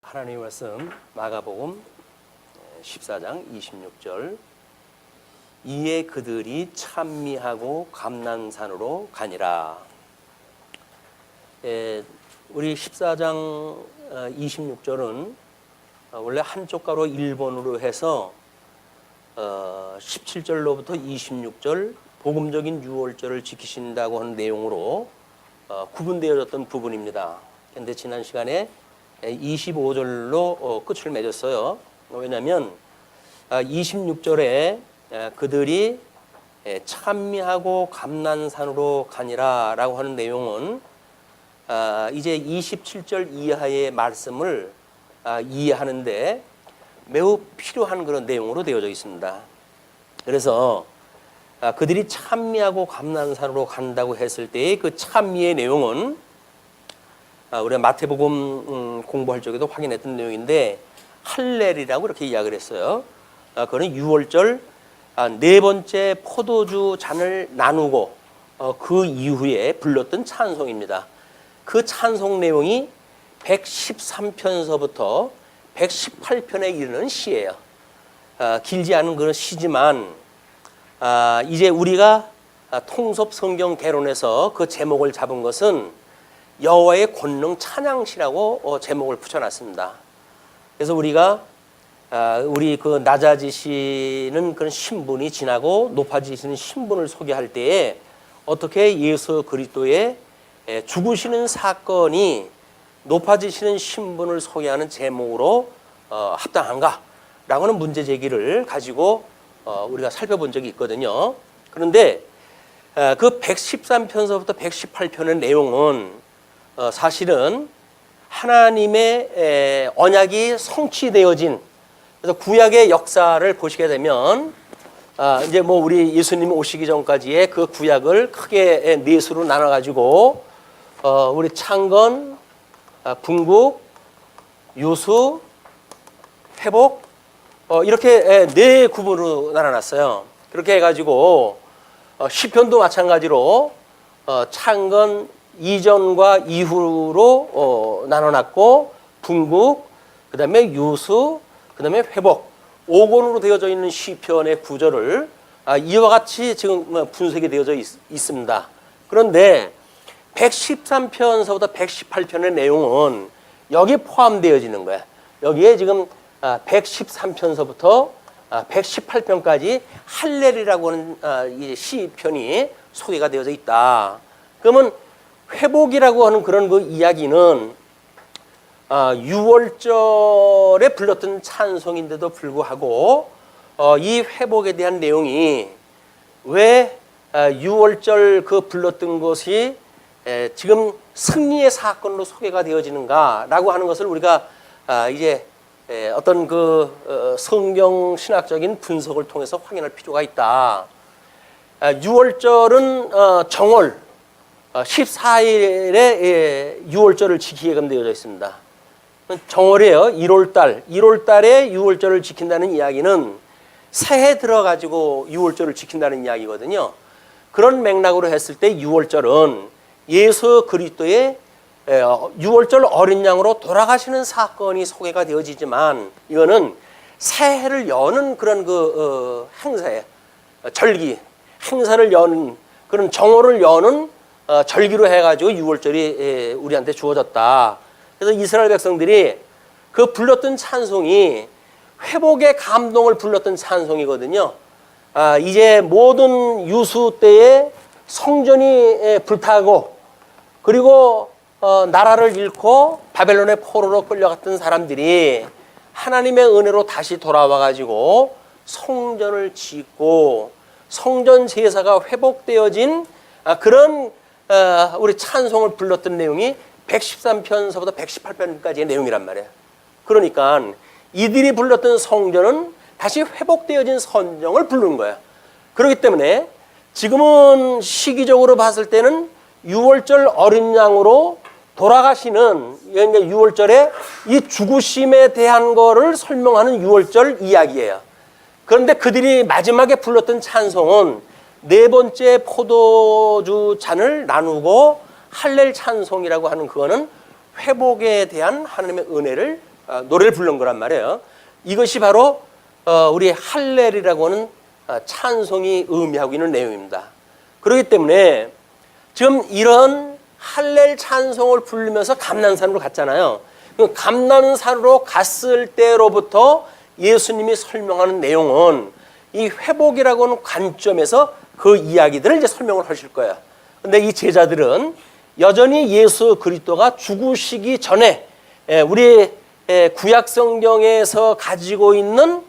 하나님의 말씀 마가복음 14장 26절 이에 그들이 찬미하고 감난산으로 가니라. 우리 14장 26절은 원래 한쪽 가로 1번으로 해서 17절로부터 26절 복음적인 유월절을 지키신다고 하는 내용으로 구분되어졌던 부분입니다. 그런데 지난 시간에 25절로 끝을 맺었어요. 왜냐하면 26절에 그들이 찬미하고 감난산으로 가니라 라고 하는 내용은 이제 27절 이하의 말씀을 이해하는데 매우 필요한 그런 내용으로 되어져 있습니다. 그래서 그들이 찬미하고 감난산으로 간다고 했을 때의 그 찬미의 내용은 우리가 마태복음 공부할 적에도 확인했던 내용인데 할렐이라고 이렇게 이야기를 했어요. 그거는 유월절 네 번째 포도주 잔을 나누고 그 이후에 불렀던 찬송입니다. 그 찬송 내용이 113편서부터 118편에 이르는 시예요. 길지 않은 그런 시지만 이제 우리가 통섭 성경 개론에서 그 제목을 잡은 것은 여호와의 권능 찬양시라고 제목을 붙여놨습니다. 그래서 우리가 우리 그 낮아지시는 그런 신분이 지나고 높아지시는 신분을 소개할 때에 어떻게 예수 그리스도의 죽으시는 사건이 높아지시는 신분을 소개하는 제목으로 합당한가라고 하는 문제 제기를 가지고 우리가 살펴본 적이 있거든요. 그런데 그 113편서부터 118편의 내용은 사실은 하나님의 언약이 성취되어진, 그래서 구약의 역사를 보시게 되면 이제 뭐 우리 예수님이 오시기 전까지의 그 구약을 크게 네 수로 나눠 가지고 우리 창건, 분국, 유수, 회복 이렇게 네 구분으로 나눠놨어요. 그렇게 해가지고 시편도 마찬가지로 창건 이전과 이후로 나눠놨고, 분국, 그 다음에 유수, 그 다음에 회복, 5권으로 되어져 있는 시편의 구절을 이와 같이 지금 분석이 되어져 있습니다. 그런데 113편서부터 118편의 내용은 여기에 포함되어지는 거야. 여기에 지금 113편서부터 118편까지 할렐이라고 하는 이 시편이 소개가 되어져 있다. 그러면 회복이라고 하는 그런 그 이야기는 6월절에 불렀던 찬송인데도 불구하고 이 회복에 대한 내용이 왜 6월절 그 불렀던 것이 지금 승리의 사건으로 소개가 되어지는가라고 하는 것을 우리가 이제 어떤 그 성경 신학적인 분석을 통해서 확인할 필요가 있다. 6월절은 정월 14일에 6월절을 지키게끔 되어져 있습니다. 정월이에요. 1월달. 1월달에 6월절을 지킨다는 이야기는 새해 들어가지고 6월절을 지킨다는 이야기거든요. 그런 맥락으로 했을 때 6월절은 예수 그리스도의 6월절 어린 양으로 돌아가시는 사건이 소개가 되어지지만 이거는 새해를 여는 그런 그 행사예요. 절기, 행사를 여는 그런 정월을 여는 절기로 해가지고 6월절이 우리한테 주어졌다. 그래서 이스라엘 백성들이 그 불렀던 찬송이 회복의 감동을 불렀던 찬송이거든요. 이제 모든 유수 때에 성전이 불타고 그리고 나라를 잃고 바벨론의 포로로 끌려갔던 사람들이 하나님의 은혜로 다시 돌아와가지고 성전을 짓고 성전 제사가 회복되어진 그런 우리 찬송을 불렀던 내용이 113편서부터 118편까지의 내용이란 말이에요. 그러니까 이들이 불렀던 성전은 다시 회복되어진 선정을 부르는 거예요. 그렇기 때문에 지금은 시기적으로 봤을 때는 6월절 어린 양으로 돌아가시는 6월절에 이 죽으심에 대한 거를 설명하는 6월절 이야기예요. 그런데 그들이 마지막에 불렀던 찬송은 네 번째 포도주 잔을 나누고 할렐 찬송이라고 하는 그거는 회복에 대한 하나님의 은혜를 노래를 부른 거란 말이에요. 이것이 바로 우리 할렐이라고 하는 찬송이 의미하고 있는 내용입니다. 그렇기 때문에 지금 이런 할렐 찬송을 부르면서 감난산으로 갔잖아요. 그 감난산으로 갔을 때로부터 예수님이 설명하는 내용은 이 회복이라고 하는 관점에서 그 이야기들을 이제 설명을 하실 거예요. 근데 이 제자들은 여전히 예수 그리스도가 죽으시기 전에 우리 구약 성경에서 가지고 있는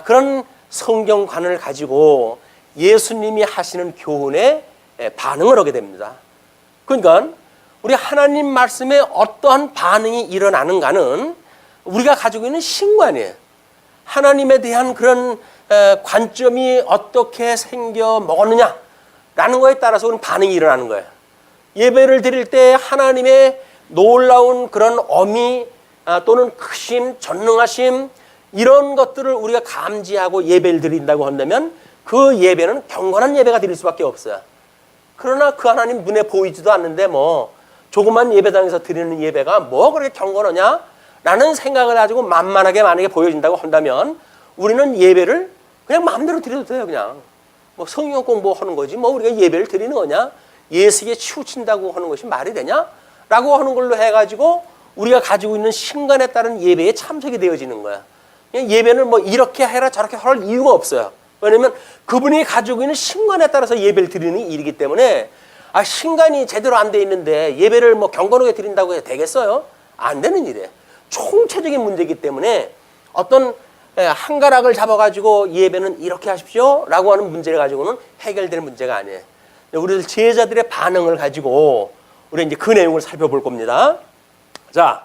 그런 성경관을 가지고 예수님이 하시는 교훈에 반응을 하게 됩니다. 그러니까 우리 하나님 말씀에 어떠한 반응이 일어나는가는 우리가 가지고 있는 신관이에요. 하나님에 대한 그런 관점이 어떻게 생겨 먹었느냐라는 거에 따라서 그런 반응이 일어나는 거예요. 예배를 드릴 때 하나님의 놀라운 그런 어미 또는 크심, 전능하심 이런 것들을 우리가 감지하고 예배를 드린다고 한다면 그 예배는 경건한 예배가 드릴 수밖에 없어요. 그러나 그 하나님 눈에 보이지도 않는데 뭐 조그만 예배당에서 드리는 예배가 뭐 그렇게 경건하냐? 라는 생각을 가지고 만만하게 만약에 보여진다고 한다면 우리는 예배를 그냥 마음대로 드려도 돼요. 그냥 뭐 성경 공부하는 거지 뭐 우리가 예배를 드리는 거냐? 예수에게 치우친다고 하는 것이 말이 되냐? 라고 하는 걸로 해가지고 우리가 가지고 있는 신간에 따른 예배에 참석이 되어지는 거야. 예배는 뭐 이렇게 해라 저렇게 할 이유가 없어요. 왜냐하면 그분이 가지고 있는 신간에 따라서 예배를 드리는 일이기 때문에 신간이 제대로 안 돼 있는데 예배를 뭐 경건하게 드린다고 해도 되겠어요? 안 되는 일이에요. 총체적인 문제이기 때문에 어떤 한 가락을 잡아가지고 예배는 이렇게 하십시오 라고 하는 문제를 가지고는 해결될 문제가 아니에요. 우리 제자들의 반응을 가지고 우리 이제 그 내용을 살펴볼 겁니다. 자,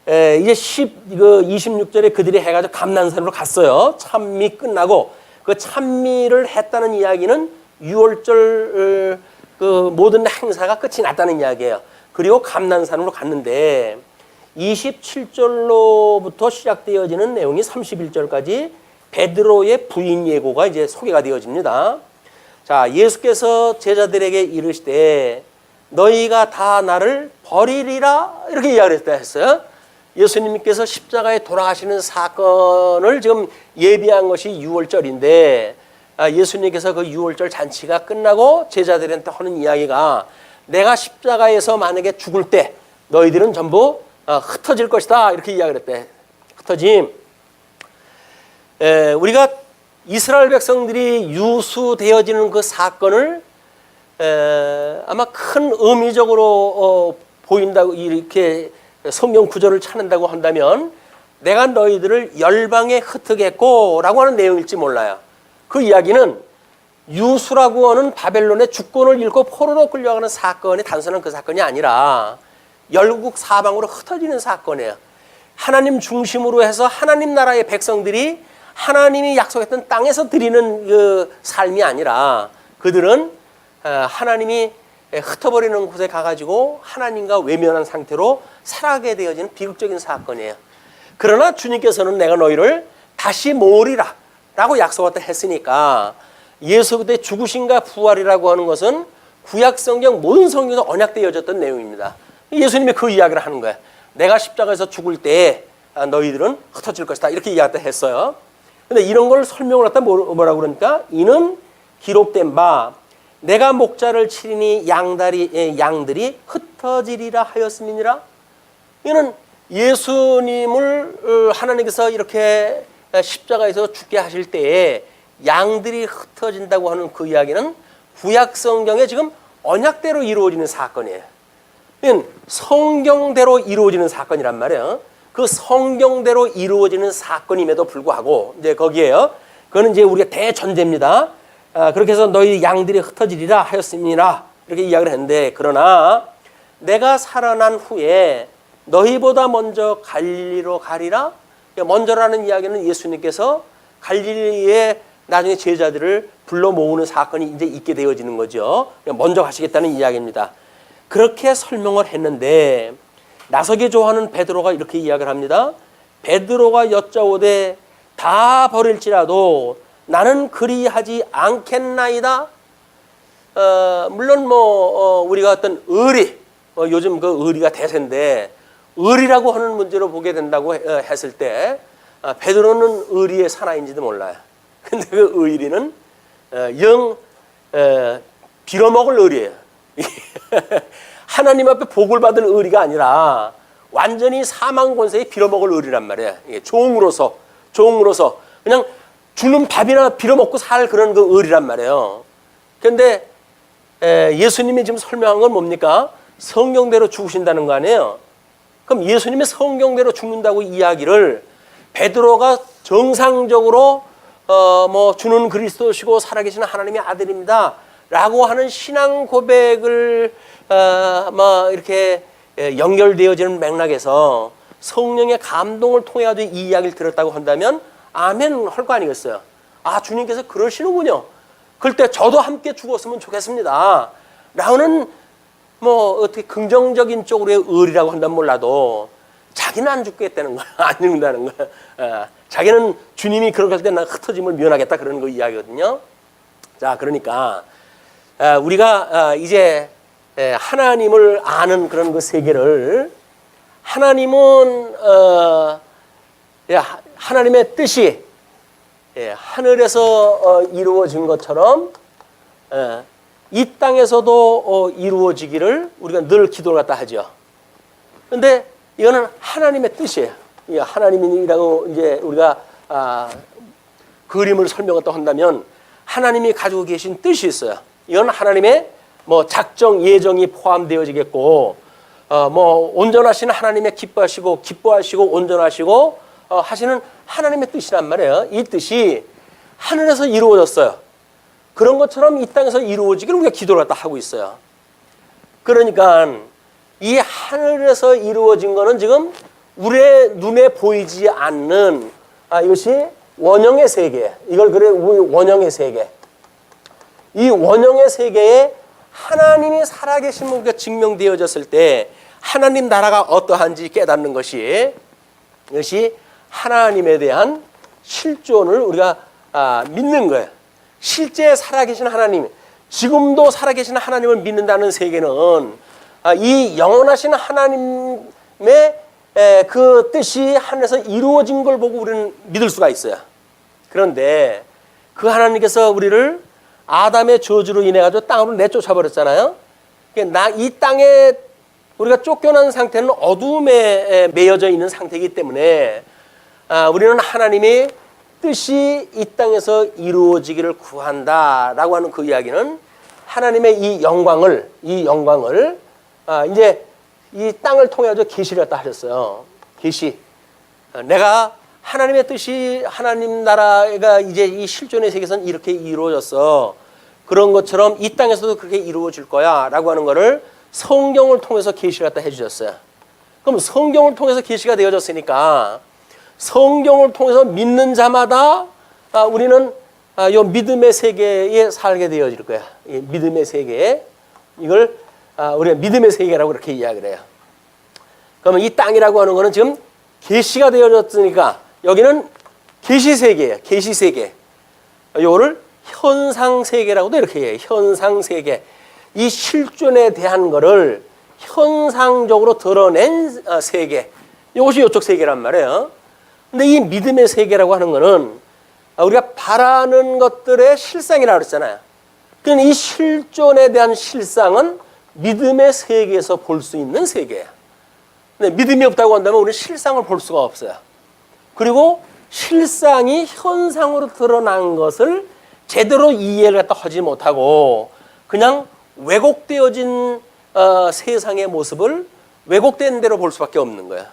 이제 26절에 그들이 해가지고 감난산으로 갔어요. 찬미 끝나고 그 찬미를 했다는 이야기는 6월절 그 모든 행사가 끝이 났다는 이야기예요. 그리고 감난산으로 갔는데 27절로부터 시작되어지는 내용이 31절까지 베드로의 부인 예고가 이제 소개가 되어집니다. 자, 예수께서 제자들에게 이르시되 너희가 다 나를 버리리라 이렇게 이야기를 했어요. 예수님께서 십자가에 돌아가시는 사건을 지금 예비한 것이 6월절인데 예수님께서 그 6월절 잔치가 끝나고 제자들한테 하는 이야기가 내가 십자가에서 만약에 죽을 때 너희들은 전부 흩어질 것이다 이렇게 이야기를 했대. 흩어짐. 우리가 이스라엘 백성들이 유수되어지는 그 사건을 아마 큰 의미적으로 보인다고 이렇게 성경 구절을 찾는다고 한다면 내가 너희들을 열방에 흩트겠고 라고 하는 내용일지 몰라요. 그 이야기는 유수라고 하는 바벨론의 주권을 잃고 포로로 끌려가는 사건이 단순한 그 사건이 아니라 열국 사방으로 흩어지는 사건이에요. 하나님 중심으로 해서 하나님 나라의 백성들이 하나님이 약속했던 땅에서 드리는 그 삶이 아니라 그들은 하나님이 흩어버리는 곳에 가가지고 하나님과 외면한 상태로 살아가게 되어지는 비극적인 사건이에요. 그러나 주님께서는 내가 너희를 다시 모으리라 라고 약속을 했으니까 예수 그때 죽으신가 부활이라고 하는 것은 구약성경 모든 성경에서 언약되어졌던 내용입니다. 예수님이 그 이야기를 하는 거예요. 내가 십자가에서 죽을 때 너희들은 흩어질 것이다 이렇게 이야기했어요. 근데 이런 걸 설명을 했다 뭐라고 그러니까 이는 기록된 바 내가 목자를 치리니 양들이 흩어지리라 하였음이니라. 이는 예수님을 하나님께서 이렇게 십자가에서 죽게 하실 때에 양들이 흩어진다고 하는 그 이야기는 구약 성경에 지금 언약대로 이루어지는 사건이에요. 이건 성경대로 이루어지는 사건이란 말이에요. 그 성경대로 이루어지는 사건임에도 불구하고 이제 거기에요. 그거는 이제 우리가 대전제입니다. 그렇게 해서 너희 양들이 흩어지리라 하였습니다. 이렇게 이야기를 했는데 그러나 내가 살아난 후에 너희보다 먼저 갈릴리로 가리라. 먼저라는 이야기는 예수님께서 갈릴리에 나중에 제자들을 불러 모으는 사건이 이제 있게 되어지는 거죠. 먼저 가시겠다는 이야기입니다. 그렇게 설명을 했는데 나서기 좋아하는 베드로가 이렇게 이야기를 합니다. 베드로가 여짜오되 다 버릴지라도 나는 그리하지 않겠나이다. 물론 우리가 어떤 의리 요즘 그 의리가 대세인데 의리라고 하는 문제로 보게 된다고 했을 때 베드로는 의리의 사나이인지도 몰라요. 근데 그 의리는 영 빌어먹을 의리예요. 하나님 앞에 복을 받을 의리가 아니라 완전히 사망 권세에 빌어먹을 의리란 말이에요. 종으로서 그냥 주는 밥이나 빌어먹고 살 그런 그 의리란 말이에요. 그런데 예수님이 지금 설명한 건 뭡니까? 성경대로 죽으신다는 거 아니에요? 그럼 예수님이 성경대로 죽는다고 이야기를 베드로가 정상적으로 주는 그리스도시고 살아계신 하나님의 아들입니다 라고 하는 신앙 고백을 이렇게 연결되어지는 맥락에서 성령의 감동을 통해 가지고 이 이야기를 들었다고 한다면 아멘 할 거 아니겠어요? 아, 주님께서 그러시는군요. 그럴 때 저도 함께 죽었으면 좋겠습니다 라는 어떻게 긍정적인 쪽으로의 의리라고 한다면 몰라도 자기는 안 죽겠다는 거야. 안 죽는다는 거야. 자기는 주님이 그렇게 할 때 난 흩어짐을 면하겠다 그러는 거 이야기거든요. 자, 그러니까 우리가 이제 하나님을 아는 그런 그 세계를 하나님은 하나님의 뜻이 하늘에서 이루어진 것처럼 이 땅에서도 이루어지기를 우리가 늘 기도를 갖다 하죠. 그런데 이거는 하나님의 뜻이에요. 하나님이라고 이제 우리가 그림을 설명했다 한다면 하나님이 가지고 계신 뜻이 있어요. 이건 하나님의 작정 예정이 포함되어지겠고 온전하신 하나님의 기뻐하시고 온전하시고 하시는 하나님의 뜻이란 말이에요. 이 뜻이 하늘에서 이루어졌어요. 그런 것처럼 이 땅에서 이루어지기를 우리가 기도를 갖다 하고 있어요. 그러니까 이 하늘에서 이루어진 거는 지금 우리의 눈에 보이지 않는 이것이 원형의 세계. 이걸 그래 원형의 세계. 이 원형의 세계에 하나님이 살아계심으로 증명되어졌을 때 하나님 나라가 어떠한지 깨닫는 것이 이것이 하나님에 대한 실존을 우리가 믿는 거예요. 실제 살아계신 하나님, 지금도 살아계신 하나님을 믿는다는 세계는 이 영원하신 하나님의 그 뜻이 하늘에서 이루어진 걸 보고 우리는 믿을 수가 있어요. 그런데 그 하나님께서 우리를 아담의 저주로 인해 가지고 땅으로 내쫓아 버렸잖아요. 이 땅에 우리가 쫓겨난 상태는 어둠에 매여져 있는 상태이기 때문에 우리는 하나님의 뜻이 이 땅에서 이루어지기를 구한다라고 하는 그 이야기는 하나님의 이 영광을 이제 이 땅을 통해 가지고 계시를 갖다 하셨어요. 계시. 내가 하나님의 뜻이 하나님 나라가 이제 이 실존의 세계에서는 이렇게 이루어졌어. 그런 것처럼 이 땅에서도 그렇게 이루어질 거야라고 하는 것을 성경을 통해서 계시를 갖다 해주셨어요. 그럼 성경을 통해서 계시가 되어졌으니까 성경을 통해서 믿는 자마다 우리는 이 믿음의 세계에 살게 되어질 거야. 이 믿음의 세계에 이걸 우리가 믿음의 세계라고 그렇게 이야기를 해요. 그러면 이 땅이라고 하는 거는 지금 계시가 되어졌으니까 여기는 계시 세계예요. 계시 세계. 이거를 현상 세계라고도 이렇게 해요. 현상 세계. 이 실존에 대한 거를 현상적으로 드러낸 세계. 이것이 이쪽 세계란 말이에요. 근데 이 믿음의 세계라고 하는 거는 우리가 바라는 것들의 실상이라고 그랬잖아요. 그러니까 이 실존에 대한 실상은 믿음의 세계에서 볼 수 있는 세계예요. 근데 믿음이 없다고 한다면 우리는 실상을 볼 수가 없어요. 그리고 실상이 현상으로 드러난 것을 제대로 이해를 갖다 하지 못하고 그냥 왜곡되어진 세상의 모습을 왜곡된 대로 볼 수밖에 없는 거예요.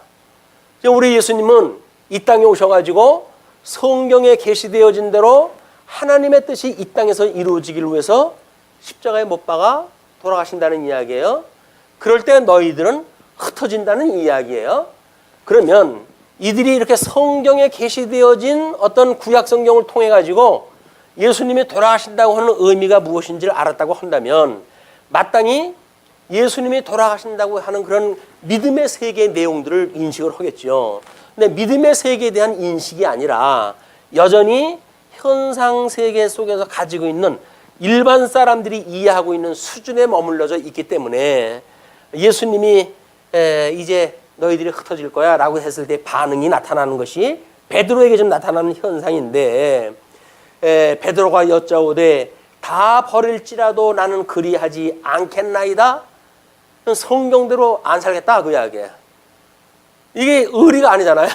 우리 예수님은 이 땅에 오셔가지고 성경에 계시되어진 대로 하나님의 뜻이 이 땅에서 이루어지기를 위해서 십자가에 못 박아 돌아가신다는 이야기예요. 그럴 때 너희들은 흩어진다는 이야기예요. 그러면 이들이 이렇게 성경에 계시되어진 어떤 구약 성경을 통해 가지고 예수님이 돌아가신다고 하는 의미가 무엇인지를 알았다고 한다면 마땅히 예수님이 돌아가신다고 하는 그런 믿음의 세계의 내용들을 인식을 하겠죠. 근데 믿음의 세계에 대한 인식이 아니라 여전히 현상 세계 속에서 가지고 있는 일반 사람들이 이해하고 있는 수준에 머물러져 있기 때문에 예수님이 이제 너희들이 흩어질 거야 라고 했을 때 반응이 나타나는 것이 베드로에게 좀 나타나는 현상인데, 베드로가 여짜오되 다 버릴지라도 나는 그리하지 않겠나이다. 성경대로 안 살겠다 그 이야기예요. 이게 의리가 아니잖아요.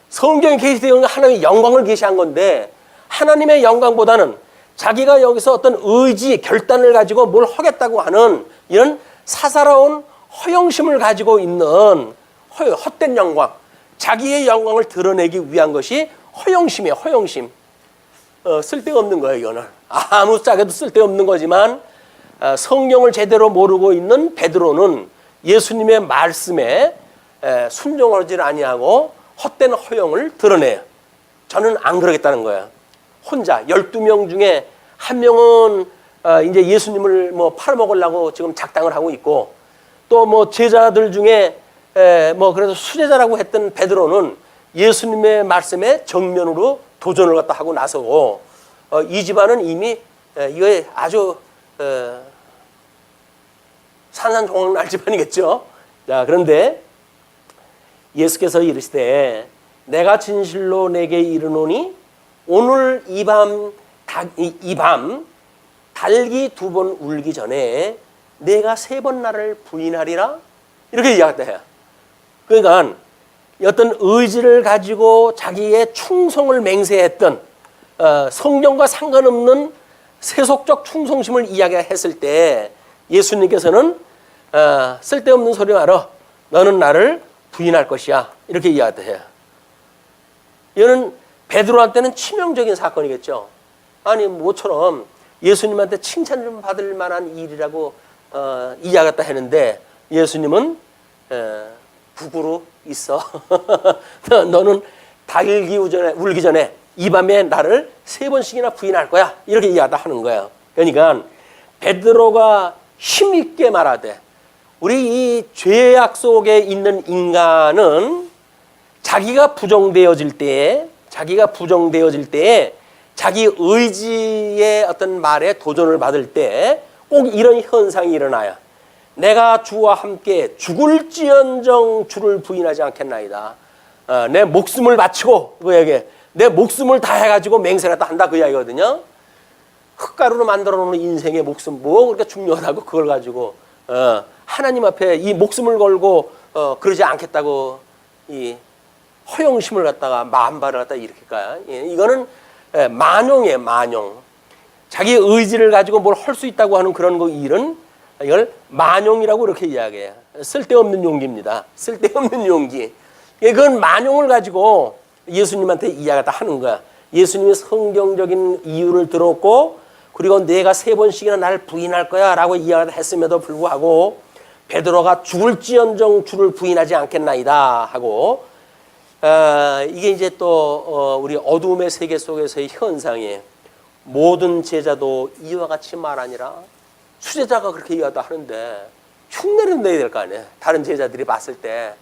성경에 계시되어 있는 하나님의 영광을 계시한 건데, 하나님의 영광보다는 자기가 여기서 어떤 의지, 결단을 가지고 뭘 하겠다고 하는 이런 사사로운 허영심을 가지고 있는 헛된 영광, 자기의 영광을 드러내기 위한 것이 허영심이에요. 허영심. 쓸데없는 거예요. 이거는 아무 짝에도 쓸데없는 거지만, 성경을 제대로 모르고 있는 베드로는 예수님의 말씀에 순종하지 아니하고 헛된 허영을 드러내요. 저는 안 그러겠다는 거예요. 혼자 12명 중에 한 명은 이제 예수님을 뭐 팔아먹으려고 지금 작당을 하고 있고, 또 뭐 제자들 중에 뭐 그래서 수제자라고 했던 베드로는 예수님의 말씀에 정면으로 도전을 갖다 하고 나서고, 이 집안은 이미 이거에 아주 산산조각 집안이겠죠. 자, 그런데 예수께서 이르시되 내가 진실로 내게 이르노니 오늘 이 밤 닭이 2번 울기 전에 내가 3번 나를 부인하리라, 이렇게 이야기했다 해요. 그러니까 어떤 의지를 가지고 자기의 충성을 맹세했던 성경과 상관없는 세속적 충성심을 이야기했을 때 예수님께서는 쓸데없는 소리 말어, 너는 나를 부인할 것이야, 이렇게 이야기했다 해요. 이거는 베드로한테는 치명적인 사건이겠죠. 아니 모처럼 예수님한테 칭찬 좀 받을 만한 일이라고 이야기했다 했는데, 예수님은 북으로 있어. 너는 닭이 울기 전에 이 밤에 나를 3번씩이나 부인할 거야, 이렇게 이야기하다 하는 거예요. 그러니까 베드로가 힘있게 말하되, 우리 이 죄악 속에 있는 인간은 자기가 부정되어질 때에 자기 의지의 어떤 말에 도전을 받을 때 꼭 이런 현상이 일어나요. 내가 주와 함께 죽을지언정 주를 부인하지 않겠나이다. 내 목숨을 바치고, 그 이야기, 내 목숨을 다해가지고 맹세를 한다 그 이야기거든요. 흙가루로 만들어 놓은 인생의 목숨, 뭐 그렇게 중요하다고 그걸 가지고 하나님 앞에 이 목숨을 걸고 그러지 않겠다고 이 허영심을 갖다가 만발을 갖다 일으킬까요? 이거는 만용이에요. 만용. 자기 의지를 가지고 뭘 할 수 있다고 하는 그런 일은 이걸 만용이라고 이렇게 이야기해요. 쓸데없는 용기입니다. 쓸데없는 용기. 그건 만용을 가지고 예수님한테 이야기하다 하는 거야. 예수님이 성경적인 이유를 들었고, 그리고 내가 3번씩이나 날 부인할 거야 라고 이야기를 했음에도 불구하고 베드로가 죽을지언정 주를 부인하지 않겠나이다 하고, 이게 이제 또 우리 어둠의 세계 속에서의 현상이에요. 모든 제자도 이와 같이 말하니라. 수제자가 그렇게 이야기하다 하는데 흉내를 내야 될 거 아니에요. 다른 제자들이 봤을 때,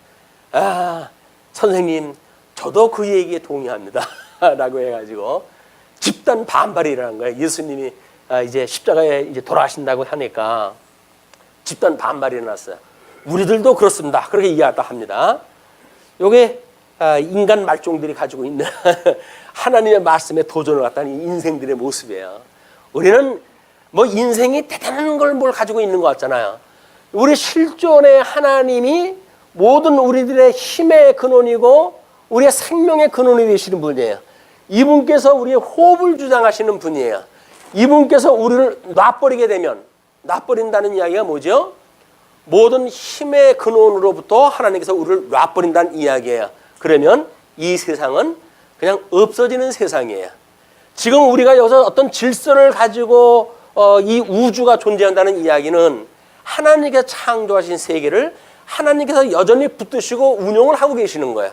선생님 저도 그 얘기에 동의합니다 라고 해가지고 집단 반발이 일어난 거예요. 예수님이 이제 십자가에 이제 돌아가신다고 하니까 집단 반발이 일어났어요. 우리들도 그렇습니다, 그렇게 이야기하다 합니다. 요게 인간 말종들이 가지고 있는 하나님의 말씀에 도전을 갖다는 인생들의 모습이에요. 우리는 뭐 인생이 대단한 걸 뭘 가지고 있는 것 같잖아요. 우리 실존의 하나님이 모든 우리들의 힘의 근원이고 우리의 생명의 근원이 되시는 분이에요. 이분께서 우리의 호흡을 주장하시는 분이에요. 이분께서 우리를 놔버리게 되면, 놔버린다는 이야기가 뭐죠? 모든 힘의 근원으로부터 하나님께서 우리를 놔버린다는 이야기예요. 그러면 이 세상은 그냥 없어지는 세상이에요. 지금 우리가 여기서 어떤 질서를 가지고 이 우주가 존재한다는 이야기는 하나님께서 창조하신 세계를 하나님께서 여전히 붙드시고 운용을 하고 계시는 거예요.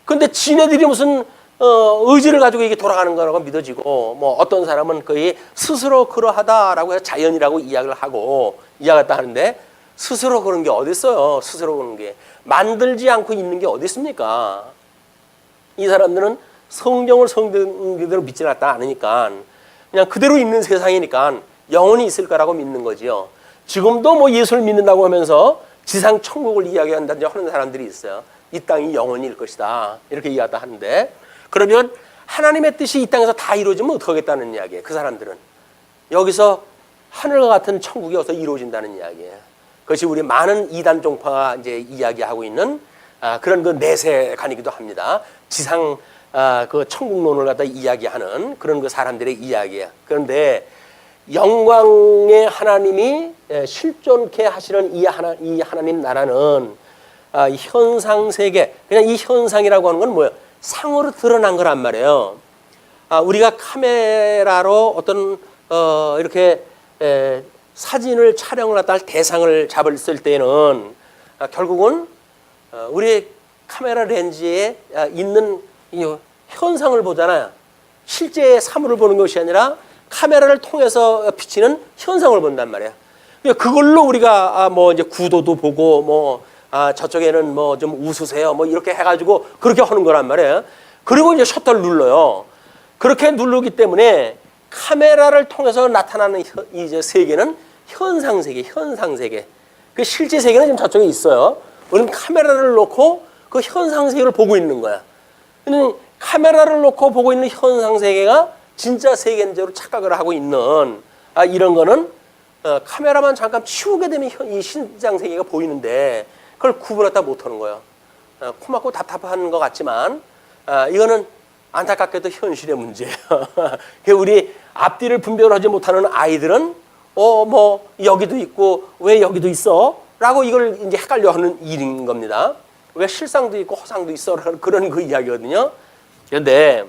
그런데 지네들이 무슨 의지를 가지고 이게 돌아가는 거라고 믿어지고, 뭐 어떤 사람은 거의 스스로 그러하다라고 해서 자연이라고 이야기를 하고 이야기했다 하는데, 스스로 그런 게 어디 있어요? 스스로 그런 게 만들지 않고 있는 게 어디 있습니까? 이 사람들은 성경을 성경대로 믿지 않으니까 그냥 그대로 있는 세상이니까 영원히 있을 거라고 믿는 거지요. 지금도 뭐 예수를 믿는다고 하면서 지상 천국을 이야기한다든지 하는 사람들이 있어요. 이 땅이 영원히일 것이다 이렇게 이야기하다 하는데, 그러면 하나님의 뜻이 이 땅에서 다 이루어지면 어떡하겠다는 이야기예요. 그 사람들은 여기서 하늘과 같은 천국이 어디서 이루어진다는 이야기예요. 그것이 우리 많은 이단 종파가 이제 이야기하고 있는 그런 그 내세관이기도 합니다. 지상 그 천국론을 갖다 이야기하는 그런 그 사람들의 이야기예요. 그런데 영광의 하나님이 실존케 하시는 이 하나님 나라는 현상 세계, 그냥 이 현상이라고 하는 건 뭐예요? 상으로 드러난 거란 말이에요. 우리가 카메라로 어떤 이렇게 사진을 촬영을 하다 대상을 잡았을 때는 결국은 우리 카메라 렌즈에 있는 이 현상을 보잖아요. 실제 사물을 보는 것이 아니라 카메라를 통해서 비치는 현상을 본단 말이에요. 그걸로 우리가 뭐 이제 구도도 보고 뭐 저쪽에는 뭐 좀 웃으세요 뭐 이렇게 해가지고 그렇게 하는 거란 말이에요. 그리고 이제 셔터를 눌러요. 그렇게 누르기 때문에 카메라를 통해서 나타나는 이제 세계는 현상 세계, 현상 세계. 그 실제 세계는 지금 저쪽에 있어요. 우리는 카메라를 놓고 그 현상 세계를 보고 있는 거야. 카메라를 놓고 보고 있는 현상 세계가 진짜 세계인 줄로 착각을 하고 있는 이런 거는 카메라만 잠깐 치우게 되면 이 신장 세계가 보이는데 그걸 구분하다 못하는 거예요. 코 막고 답답한 것 같지만 이거는 안타깝게도 현실의 문제예요. 우리 앞뒤를 분별하지 못하는 아이들은 뭐 여기도 있고 왜 여기도 있어? 라고 이걸 이제 헷갈려하는 일인 겁니다. 왜 실상도 있고 허상도 있어? 그런 그 이야기거든요. 그런데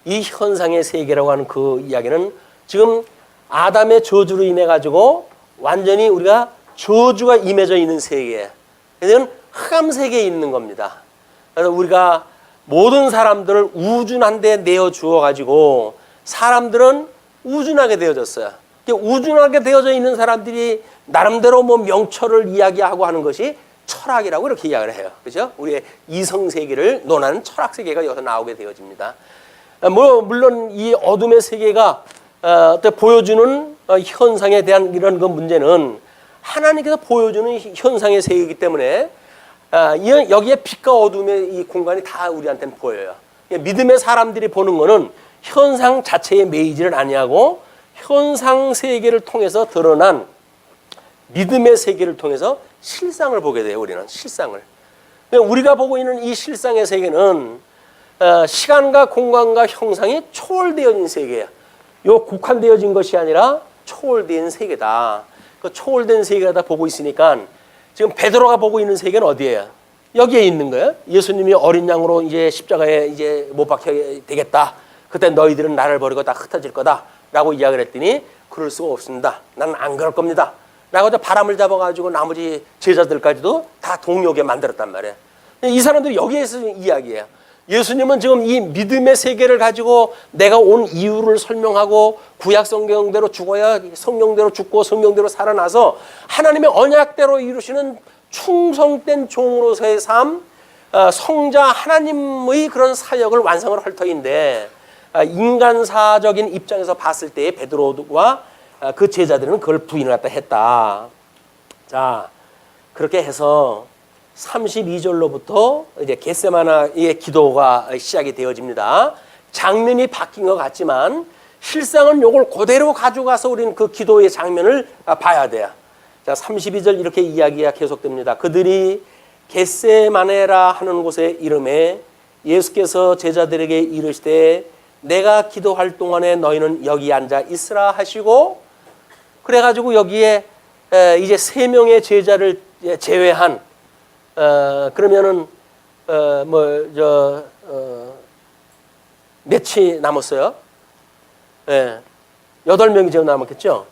이 현상의 세계라고 하는 그 이야기는 지금 아담의 저주로 인해 가지고 완전히 우리가 저주가 임해져 있는 세계예요. 그래서 흑암 세계에 있는 겁니다. 그래서 우리가 모든 사람들을 우준한데 내어 주어 가지고 사람들은 우준하게 되어졌어요. 우준하게 되어져 있는 사람들이 나름대로 뭐 명철을 이야기하고 하는 것이 철학이라고 이렇게 이야기를 해요. 그죠? 우리의 이성 세계를 논하는 철학 세계가 여기서 나오게 되어집니다. 물론 이 어둠의 세계가 보여주는 현상에 대한 이런 그 문제는 하나님께서 보여주는 현상의 세계이기 때문에 여기에 빛과 어둠의 이 공간이 다 우리한테는 보여요. 믿음의 사람들이 보는 거는 현상 자체에 매이지를 아니하고 현상 세계를 통해서 드러난 믿음의 세계를 통해서 실상을 보게 돼요. 우리는 실상을. 우리가 보고 있는 이 실상의 세계는 시간과 공간과 형상이 초월되어진 세계예요. 요 국한되어진 것이 아니라 초월된 세계다. 그 초월된 세계가 보고 있으니까 지금 베드로가 보고 있는 세계는 어디예요? 여기에 있는 거예요. 예수님이 어린 양으로 이제 십자가에 이제 못 박혀야 되겠다. 그때 너희들은 나를 버리고 다 흩어질 거다라고 이야기를 했더니 그럴 수가 없습니다. 나는 안 그럴 겁니다. 라고 바람을 잡아가지고 나머지 제자들까지도 다 동요하게 만들었단 말이에요. 이 사람들이 여기에서 이야기해요. 예수님은 지금 이 믿음의 세계를 가지고 내가 온 이유를 설명하고 구약 성경대로 죽어야 성경대로 죽고 성경대로 살아나서 하나님의 언약대로 이루시는 충성된 종으로서의 삶, 성자 하나님의 그런 사역을 완성을 할 터인데 인간사적인 입장에서 봤을 때의 베드로와 그 제자들은 그걸 부인을 갖다 했다. 자, 그렇게 해서 32절로부터 이제 겟세마나의 기도가 시작이 되어집니다. 장면이 바뀐 것 같지만 실상은 요걸 그대로 가져가서 우리는 그 기도의 장면을 봐야 돼요. 자, 32절 이렇게 이야기가 계속됩니다. 그들이 겟세마네라 하는 곳에 이름에 예수께서 제자들에게 이르시되 내가 기도할 동안에 너희는 여기 앉아 있으라 하시고, 그래가지고 여기에 이제 3명의 제자를 제외한 그러면은 몇이 남았어요? 8명이 지금 남았겠죠?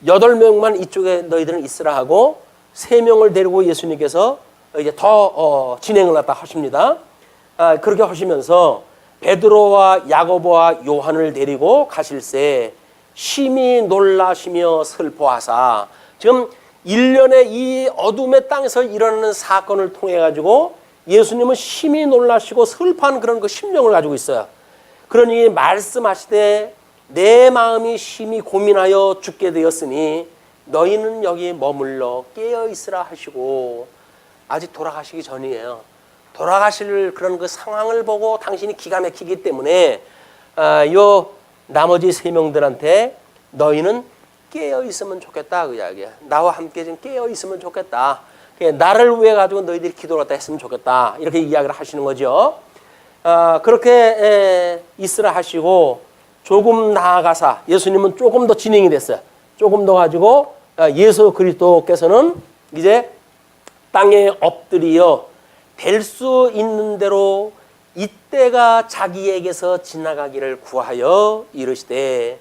8명만 이쪽에 너희들은 있으라 하고 3명을 데리고 예수님께서 이제 더 진행을 갖다 하십니다. 그렇게 하시면서 베드로와 야고보와 요한을 데리고 가실새 심히 놀라시며 슬퍼하사, 지금 1년의 이 어둠의 땅에서 일어나는 사건을 통해 가지고 예수님은 심히 놀라시고 슬퍼한 그런 그 심령을 가지고 있어요. 그러니 말씀하시되 내 마음이 심히 고민하여 죽게 되었으니 너희는 여기 머물러 깨어 있으라 하시고 아직 돌아가시기 전이에요. 돌아가실 그런 그 상황을 보고 당신이 기가 막히기 때문에 요 나머지 세 명들한테 너희는 깨어 있으면 좋겠다 그 이야기야. 나와 함께 좀 깨어 있으면 좋겠다. 나를 위해 가지고 너희들이 기도를 했으면 좋겠다. 이렇게 이야기를 하시는 거죠. 그렇게 있으라 하시고 조금 나아가사 예수님은 조금 더 진행이 됐어요. 조금 더 가지고 예수 그리스도께서는 이제 땅에 엎드리어 될 수 있는 대로 이때가 자기에게서 지나가기를 구하여 이르시되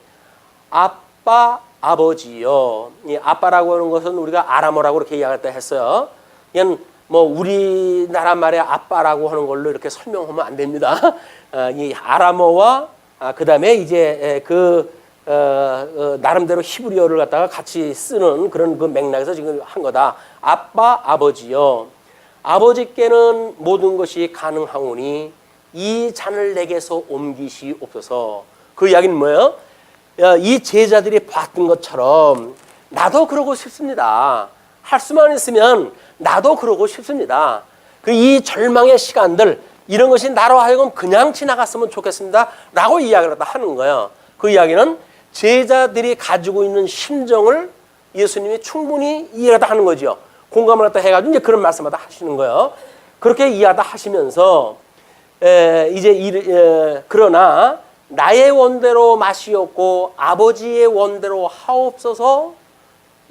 아빠 아버지여. 이 아빠라고 하는 것은 우리가 아람어라고 이렇게 이야기했다 했어요. 그냥 뭐 우리나라 말의 아빠라고 하는 걸로 이렇게 설명하면 안 됩니다. 이 아람어와 그다음에 이제 나름대로 히브리어를 갖다가 같이 쓰는 그런 그 맥락에서 지금 한 거다. 아빠 아버지여. 아버지께는 모든 것이 가능하오니 이 잔을 내게서 옮기시옵소서. 그 이야기는 뭐예요? 이 제자들이 봤던 것처럼 나도 그러고 싶습니다. 할 수만 있으면 나도 그러고 싶습니다. 이 절망의 시간들 이런 것이 나로 하여금 그냥 지나갔으면 좋겠습니다 라고 이야기를 하는 거예요. 그 이야기는 제자들이 가지고 있는 심정을 예수님이 충분히 이해하다 하는 거죠. 공감을 갖다 해가지고 이제 그런 말씀을 다 하시는 거예요. 그렇게 이해하다 하시면서 그러나 나의 원대로 마시옵고 아버지의 원대로 하옵소서.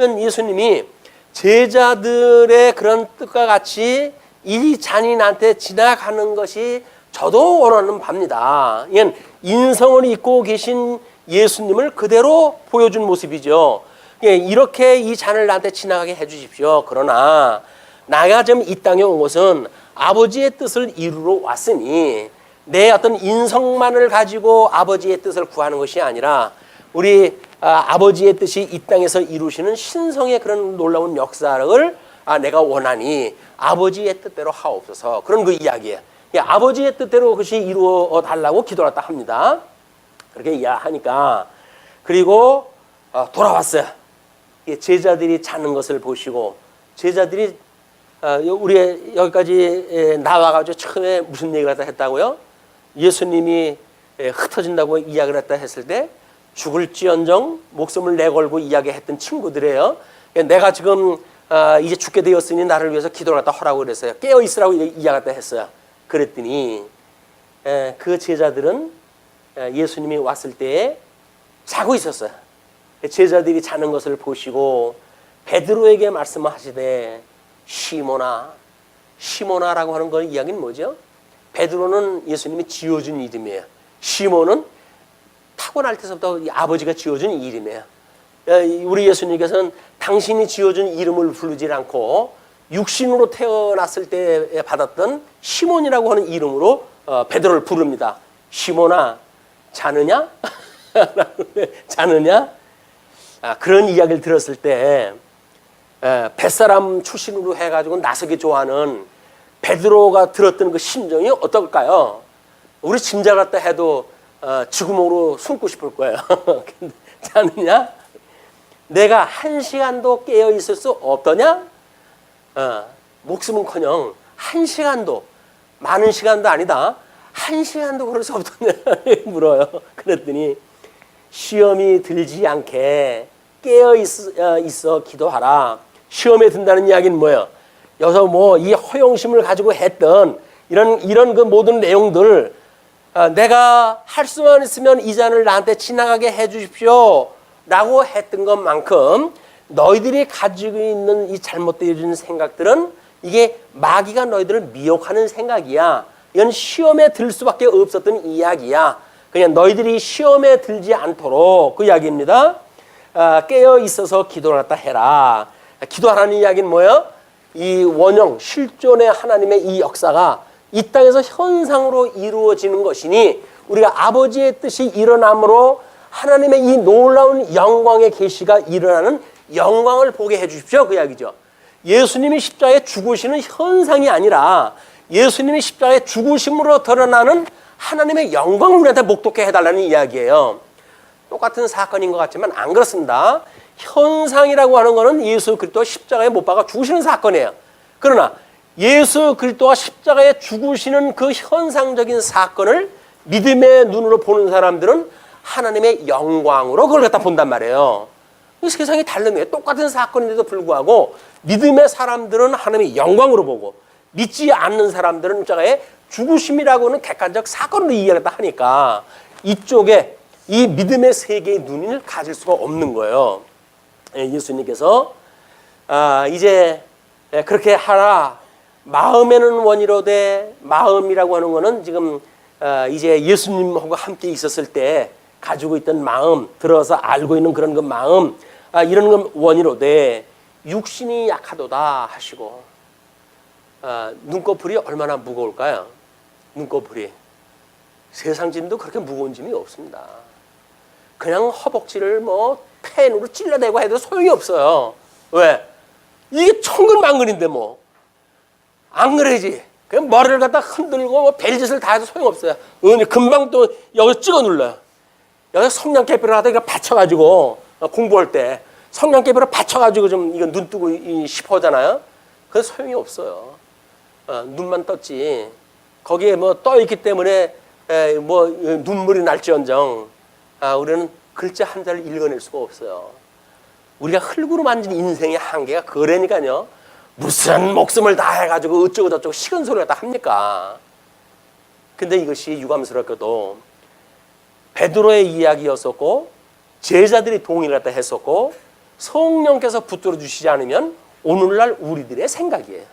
예수님이 제자들의 그런 뜻과 같이 이 잔이 나한테 지나가는 것이 저도 원하는 바입니다. 이건 인성을 입고 계신 예수님을 그대로 보여준 모습이죠. 이렇게 이 잔을 나한테 지나가게 해주십시오. 그러나 나가 지금 이 땅에 온 것은 아버지의 뜻을 이루러 왔으니 내 어떤 인성만을 가지고 아버지의 뜻을 구하는 것이 아니라 우리 아버지의 뜻이 이 땅에서 이루시는 신성의 그런 놀라운 역사를 내가 원하니 아버지의 뜻대로 하옵소서. 그런 그 이야기예요. 아버지의 뜻대로 그것이 이루어 달라고 기도했다 합니다. 그렇게 이야기하니까 그리고 돌아왔어요. 제자들이 자는 것을 보시고 제자들이 우리 여기까지 나와가지고 처음에 무슨 얘기를 했다고요? 예수님이 흩어진다고 이야기를 했다 했을 때 죽을지언정 목숨을 내걸고 이야기했던 친구들이에요. 내가 지금 이제 죽게 되었으니 나를 위해서 기도를 갖다 하라고 그랬어요. 깨어 있으라고 이야기했다 했어요. 그랬더니 그 제자들은 예수님이 왔을 때에 자고 있었어요. 제자들이 자는 것을 보시고 베드로에게 말씀하시되 시몬아라고 하는 그 이야기는 뭐죠? 베드로는 예수님이 지어준 이름이에요. 시몬은 타고날 때부터 아버지가 지어준 이름이에요. 우리 예수님께서는 당신이 지어준 이름을 부르지 않고 육신으로 태어났을 때 받았던 시몬이라고 하는 이름으로 베드로를 부릅니다. 시몬아, 자느냐? 자느냐? 그런 이야기를 들었을 때 뱃사람 출신으로 해가지고 나서기 좋아하는 베드로가 들었던 그 심정이 어떨까요? 우리 짐작 갖다 해도 지구멍으로 숨고 싶을 거예요. 근데 자느냐? 내가 한 시간도 깨어 있을 수 없더냐? 목숨은커녕 한 시간도, 많은 시간도 아니다. 한 시간도 그럴 수 없더냐? 물어요. 그랬더니 시험이 들지 않게 깨어 있어 기도하라. 시험에 든다는 이야기는 뭐예요? 여기서 뭐 이 허영심을 가지고 했던 이런 그 모든 내용들 내가 할 수만 있으면 이 잔을 나한테 지나가게 해 주십시오 라고 했던 것만큼 너희들이 가지고 있는 이 잘못되어진 생각들은 이게 마귀가 너희들을 미혹하는 생각이야. 이건 시험에 들 수밖에 없었던 이야기야. 그냥 너희들이 시험에 들지 않도록 그 이야기입니다. 깨어 있어서 기도를 갖다 해라. 기도하라는 이야기는 뭐예요? 이 원형 실존의 하나님의 이 역사가 이 땅에서 현상으로 이루어지는 것이니 우리가 아버지의 뜻이 일어남으로 하나님의 이 놀라운 영광의 계시가 일어나는 영광을 보게 해 주십시오. 그 이야기죠. 예수님이 십자가에 죽으시는 현상이 아니라 예수님이 십자가에 죽으심으로 드러나는 하나님의 영광을 우리한테 목독해 해달라는 이야기예요. 똑같은 사건인 것 같지만 안 그렇습니다. 현상이라고 하는 것은 예수 그리스도가 십자가에 못 박아 죽으시는 사건이에요. 그러나 예수 그리스도가 십자가에 죽으시는 그 현상적인 사건을 믿음의 눈으로 보는 사람들은 하나님의 영광으로 그걸 갖다 본단 말이에요. 세상이 다른 거예요. 똑같은 사건인데도 불구하고 믿음의 사람들은 하나님의 영광으로 보고 믿지 않는 사람들은 십자가의 죽으심이라고는 객관적 사건으로 이해하겠다 하니까 이쪽에 이 믿음의 세계의 눈을 가질 수가 없는 거예요. 예수님께서 이제 그렇게 하라. 마음에는 원이로되, 마음이라고 하는 거는 지금 이제 예수님하고 함께 있었을 때 가지고 있던 마음, 들어서 알고 있는 그런 그 마음, 이런 건 원이로되 육신이 약하도다 하시고, 눈꺼풀이 얼마나 무거울까요? 눈꺼풀이 세상 짐도 그렇게 무거운 짐이 없습니다. 그냥 허벅지를 뭐 펜으로 찔러대고 해도 소용이 없어요. 왜? 이게 천근만근인데 뭐 안 그러지. 그냥 머리를 갖다 흔들고 뭐 별짓을 다 해도 소용없어요. 금방 또 여기서 찍어 눌러요. 여기서 성냥개비를 하다 이거 받쳐가지고 공부할 때 성냥개비를 받쳐가지고 좀 이거 눈 뜨고 싶어하잖아요. 그래서 소용이 없어요. 눈만 떴지. 거기에 뭐 떠 있기 때문에 뭐 눈물이 날지언정 우리는 글자 한 자를 읽어낼 수가 없어요. 우리가 흙으로 만든 인생의 한계가 그러니까요. 무슨 목숨을 다해가지고 어쩌고 저쩌고 식은 소리를 다 합니까? 근데 이것이 유감스럽게도 베드로의 이야기였었고 제자들이 동의를 갖다 했었고 성령께서 붙들어 주시지 않으면 오늘날 우리들의 생각이에요.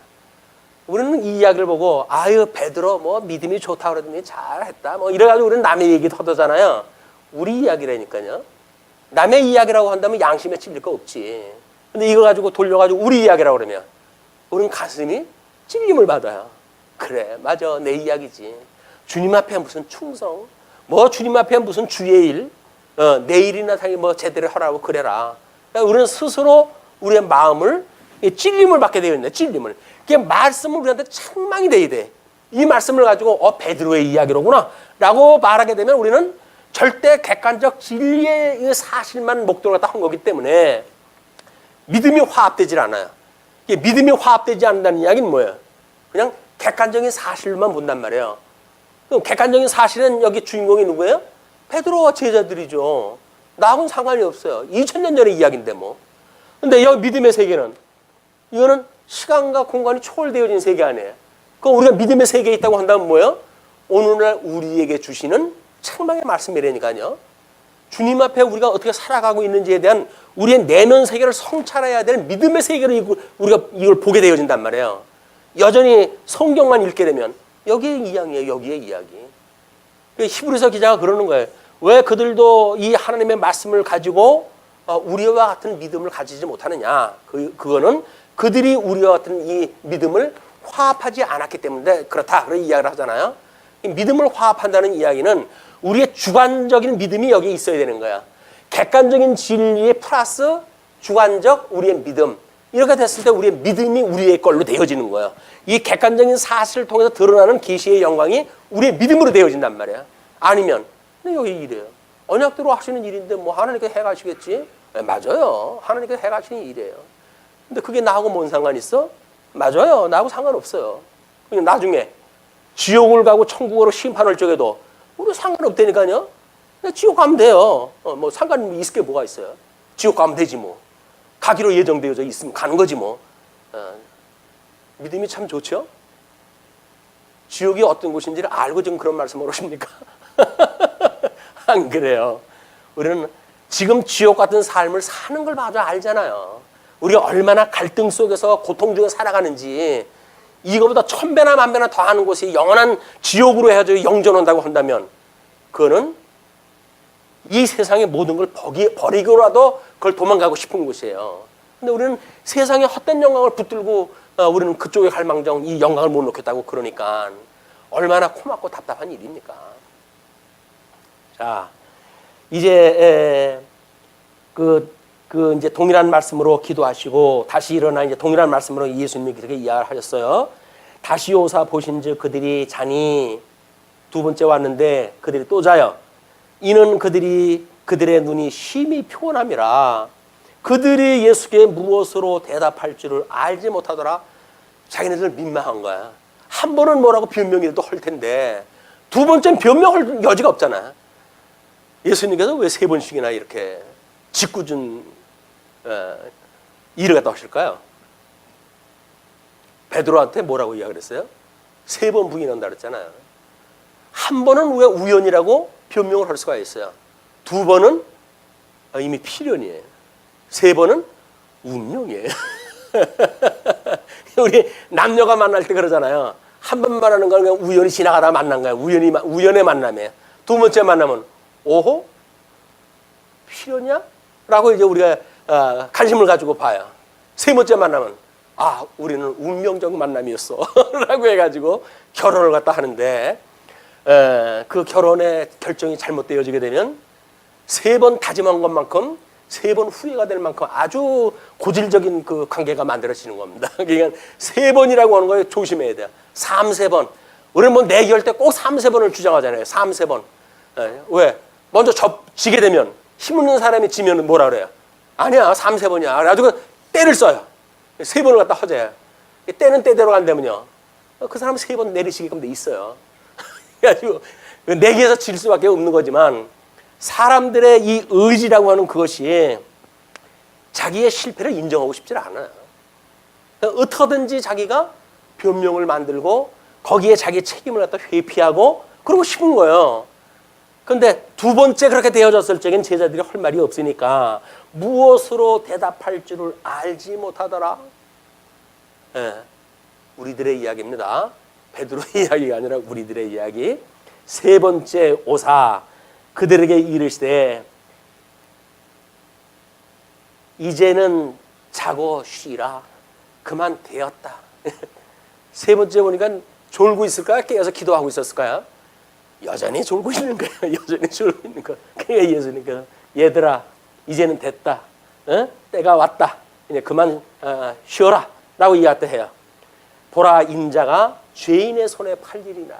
우리는 이 이야기를 보고 아유 베드로 뭐 믿음이 좋다 그러더니 잘했다 뭐 이래가지고 우리는 남의 얘기 터득하잖아요. 우리 이야기라니까요. 남의 이야기라고 한다면 양심에 찔릴 거 없지. 근데 이거 가지고 돌려가지고 우리 이야기라고 그러면 우리는 가슴이 찔림을 받아요. 그래 맞아 내 이야기지. 주님 앞에 무슨 충성 뭐 주님 앞에 무슨 주의 일 내일이나 당연히 뭐 제대로 하라고 그래라. 그러니까 우리는 스스로 우리의 마음을 찔림을 받게 되어 있네. 찔림을. 그게 말씀은 우리한테 책망이 돼야 돼. 이 말씀을 가지고 베드로의 이야기로구나 라고 말하게 되면 우리는 절대 객관적 진리의 사실만 목도로 갖다 한 거기 때문에 믿음이 화합되질 않아요. 믿음이 화합되지 않는다는 이야기는 뭐예요? 그냥 객관적인 사실만 본단 말이에요. 그럼 객관적인 사실은 여기 주인공이 누구예요? 베드로와 제자들이죠. 나하고는 상관이 없어요. 2000년 전의 이야기인데 뭐. 근데 여기 믿음의 세계는 이거는 시간과 공간이 초월되어진 세계 아니에요. 그럼 우리가 믿음의 세계에 있다고 한다면 뭐예요? 오늘날 우리에게 주시는 책망의 말씀이라니까요. 주님 앞에 우리가 어떻게 살아가고 있는지에 대한 우리의 내면 세계를 성찰해야 될 믿음의 세계로 우리가 이걸 보게 되어진단 말이에요. 여전히 성경만 읽게 되면 여기에 이야기예요. 여기에 이야기. 히브리서 기자가 그러는 거예요. 왜 그들도 이 하나님의 말씀을 가지고 우리와 같은 믿음을 가지지 못하느냐. 그거는 그들이 우리와 같은 이 믿음을 화합하지 않았기 때문에 그렇다. 그런 이야기를 하잖아요. 믿음을 화합한다는 이야기는 우리의 주관적인 믿음이 여기 있어야 되는 거야. 객관적인 진리에 플러스 주관적 우리의 믿음. 이렇게 됐을 때 우리의 믿음이 우리의 걸로 되어지는 거예요. 이 객관적인 사실을 통해서 드러나는 계시의 영광이 우리의 믿음으로 되어진단 말이야. 아니면 여기 이래요. 언약대로 하시는 일인데 뭐 하나님께서 해가시겠지? 네, 맞아요. 하나님께서 해가시는 일이에요. 근데 그게 나하고 뭔 상관 있어? 맞아요. 나하고 상관없어요. 그냥 나중에 지옥을 가고 천국으로 심판할 적에도 우리 상관없다니까요. 지옥 가면 돼요. 뭐 상관 있을 게 뭐가 있어요. 지옥 가면 되지 뭐. 가기로 예정되어져 있으면 가는 거지 뭐. 믿음이 참 좋죠. 지옥이 어떤 곳인지를 알고 지금 그런 말씀을 하십니까? 안 그래요. 우리는 지금 지옥 같은 삶을 사는 걸 봐도 알잖아요. 우리가 얼마나 갈등 속에서 고통 중에 살아가는지. 이거보다 1000배나 1000배나 더하는 곳이 영원한 지옥으로 해가지고 영전한다고 한다면 그거는 이 세상의 모든 걸 버리고라도 그걸 도망가고 싶은 곳이에요. 근데 우리는 세상의 헛된 영광을 붙들고 우리는 그쪽에 갈 망정 이 영광을 못 놓겠다고 그러니까 얼마나 고맙고 답답한 일입니까? 자, 이제 이제 동일한 말씀으로 기도하시고 다시 일어나 이제 동일한 말씀으로 예수님이 그렇게 이야기하셨어요. 다시 오사 보신즉 그들이 자니 두 번째 왔는데 그들이 또 자요. 이는 그들의 눈이 심히 피곤함이라. 그들이 예수께 무엇으로 대답할 줄을 알지 못하더라. 자기네들 민망한 거야. 한 번은 뭐라고 변명이라도 할 텐데 두 번째는 변명할 여지가 없잖아. 예수님께서 왜 세 번씩이나 이렇게 짓궂은 일을 갖다 하실까요? 베드로한테 뭐라고 이야기했어요? 세 번 부인한다 그랬잖아요. 한 번은 왜 우연이라고 변명을 할 수가 있어요. 두 번은 이미 필연이에요. 세 번은 운명이에요. 우리 남녀가 만날 때 그러잖아요. 한 번 만나는 건 그냥 우연히 지나가다 만난 거야. 우연의 만남이에요. 두 번째 만나면 오호? 필연이야? 라고 이제 우리가 관심을 가지고 봐요. 세 번째 만나면 우리는 운명적 만남이었어. 라고 해가지고 결혼을 갖다 하는데 그 결혼의 결정이 잘못되어지게 되면 세 번 다짐한 것만큼 세 번 후회가 될 만큼 아주 고질적인 그 관계가 만들어지는 겁니다. 그러니까 세 번이라고 하는 거에 조심해야 돼요. 3, 4번. 우리는 뭐 내기할 때 꼭 3, 4번을 주장하잖아요. 3, 4번. 왜? 먼저 지게 되면 힘없는 사람이 지면 뭐라 그래요? 아니야, 3, 4번이야. 그래가지고 때를 써요. 세 번을 갖다 허재요. 때는 때대로 간다면요. 그 사람은 세 번 내리시게끔 돼 있어요. 그래가지고 내기에서 질 수밖에 없는 거지만 사람들의 이 의지라고 하는 그것이 자기의 실패를 인정하고 싶지 않아요. 어떻게든지 자기가 변명을 만들고 거기에 자기 책임을 갖다 회피하고 그러고 싶은 거예요. 그런데 두 번째 그렇게 되어졌을 적엔 제자들이 할 말이 없으니까 무엇으로 대답할 줄을 알지 못하더라. 우리들의 이야기입니다. 베드로의 이야기가 아니라 우리들의 이야기. 세 번째 오사 그들에게 이르시되 이제는 자고 쉬라. 그만 되었다. 세 번째 보니까 졸고 있을까요? 깨어서 기도하고 있었을까요? 여전히 졸고 있는 거예요. 여전히 졸고 있는 거예요. 그러니까 예수님께서 얘들아 이제는 됐다. 때가 왔다. 이제 그만 쉬어라. 라고 이야기해요. 보라 인자가 죄인의 손에 팔리리라.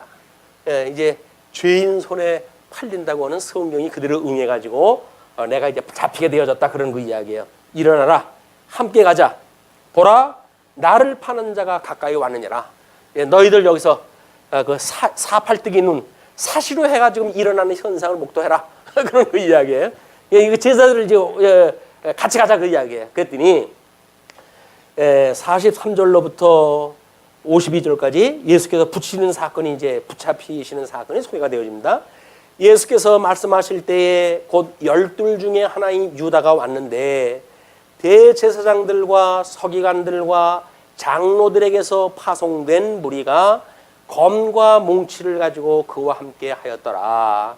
이제 죄인 손에 팔린다고 하는 성경이 그들을 응해가지고 내가 이제 잡히게 되어졌다 그런 그 이야기예요. 일어나라. 함께 가자. 보라 나를 파는 자가 가까이 왔느니라. 너희들 여기서 그 사팔뜨기 눈 사시로 해가지고 일어나는 현상을 목도해라. 그런 그 이야기예요. 이거 제자들을 이제 같이 가자 그 이야기예요. 그랬더니 43절로부터 52절까지 예수께서 붙이는 사건이 이제 붙잡히시는 사건이 소개가 되어집니다. 예수께서 말씀하실 때에 곧 12 중에 하나인 유다가 왔는데 대제사장들과 서기관들과 장로들에게서 파송된 무리가 검과 몽치를 가지고 그와 함께 하였더라.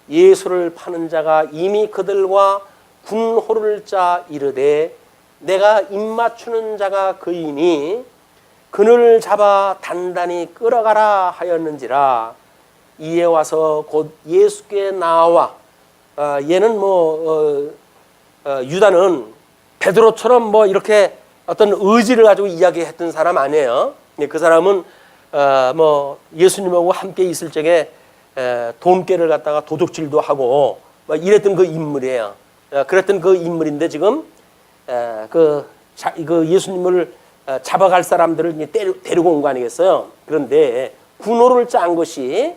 예수를 파는 자가 이미 그들과 군호를 짜 이르되 내가 입맞추는 자가 그이니 그를 잡아 단단히 끌어가라 하였는지라. 이에 와서 곧 예수께 나와 얘는 유다는 베드로처럼 뭐 이렇게 어떤 의지를 가지고 이야기했던 사람 아니에요. 그 사람은 예수님하고 함께 있을 적에 돈깨를 갖다가 도둑질도 하고 이랬던 그 인물이에요. 그랬던 그 인물인데 지금 그 예수님을 잡아갈 사람들을 데리고 온 거 아니겠어요? 그런데 군호를 짠 것이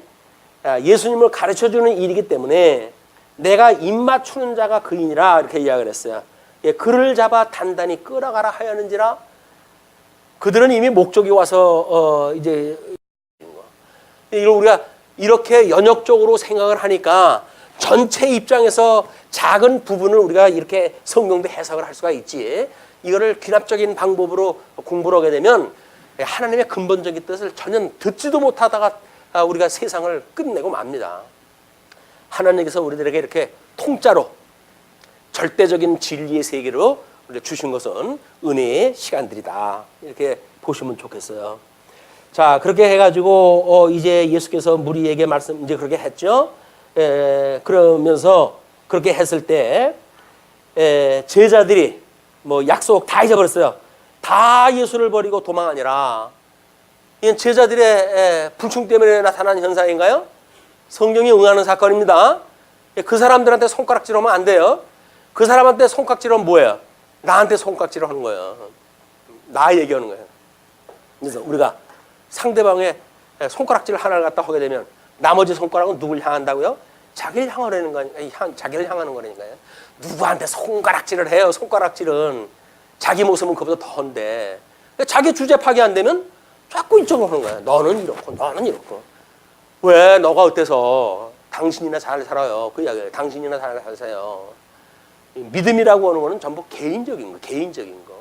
예수님을 가르쳐주는 일이기 때문에 내가 입맞추는 자가 그이니라 이렇게 이야기를 했어요. 그를 잡아 단단히 끌어가라 하였는지라. 그들은 이미 목적이 와서 이제 이걸 우리가 이렇게 연역적으로 생각을 하니까 전체 입장에서 작은 부분을 우리가 이렇게 성경도 해석을 할 수가 있지. 이거를 귀납적인 방법으로 공부를 하게 되면 하나님의 근본적인 뜻을 전혀 듣지도 못하다가 우리가 세상을 끝내고 맙니다. 하나님께서 우리들에게 이렇게 통짜로 절대적인 진리의 세계로 주신 것은 은혜의 시간들이다. 이렇게 보시면 좋겠어요. 자, 그렇게 해가지고 이제 예수께서 무리에게 이제 그렇게 했죠. 그러면서 그렇게 했을 때 제자들이 약속 다 잊어버렸어요. 다 예수를 버리고 도망하니라. 이건 제자들의 불충 때문에 나타난 현상인가요? 성경이 응하는 사건입니다. 그 사람들한테 손가락질하면 안 돼요. 그 사람한테 손가락질하면 뭐예요? 나한테 손가락질을 하는 거예요. 나 얘기하는 거예요. 그래서 우리가 상대방의 손가락질 하나를 갖다 하게 되면 나머지 손가락은 누굴 향한다고요? 자기를 향하려는 거니까, 자기를 향하는 거라니까요. 누구한테 손가락질을 해요? 손가락질은 자기 모습은 그보다 더한데 자기 주제 파괴 안 되면 자꾸 이쪽으로 하는 거예요. 너는 이렇고 너는 이렇고. 왜 너가 어때서 당신이나 잘 살아요. 그 이야기예요. 당신이나 잘 사세요. 믿음이라고 하는 거는 전부 개인적인 거, 개인적인 거.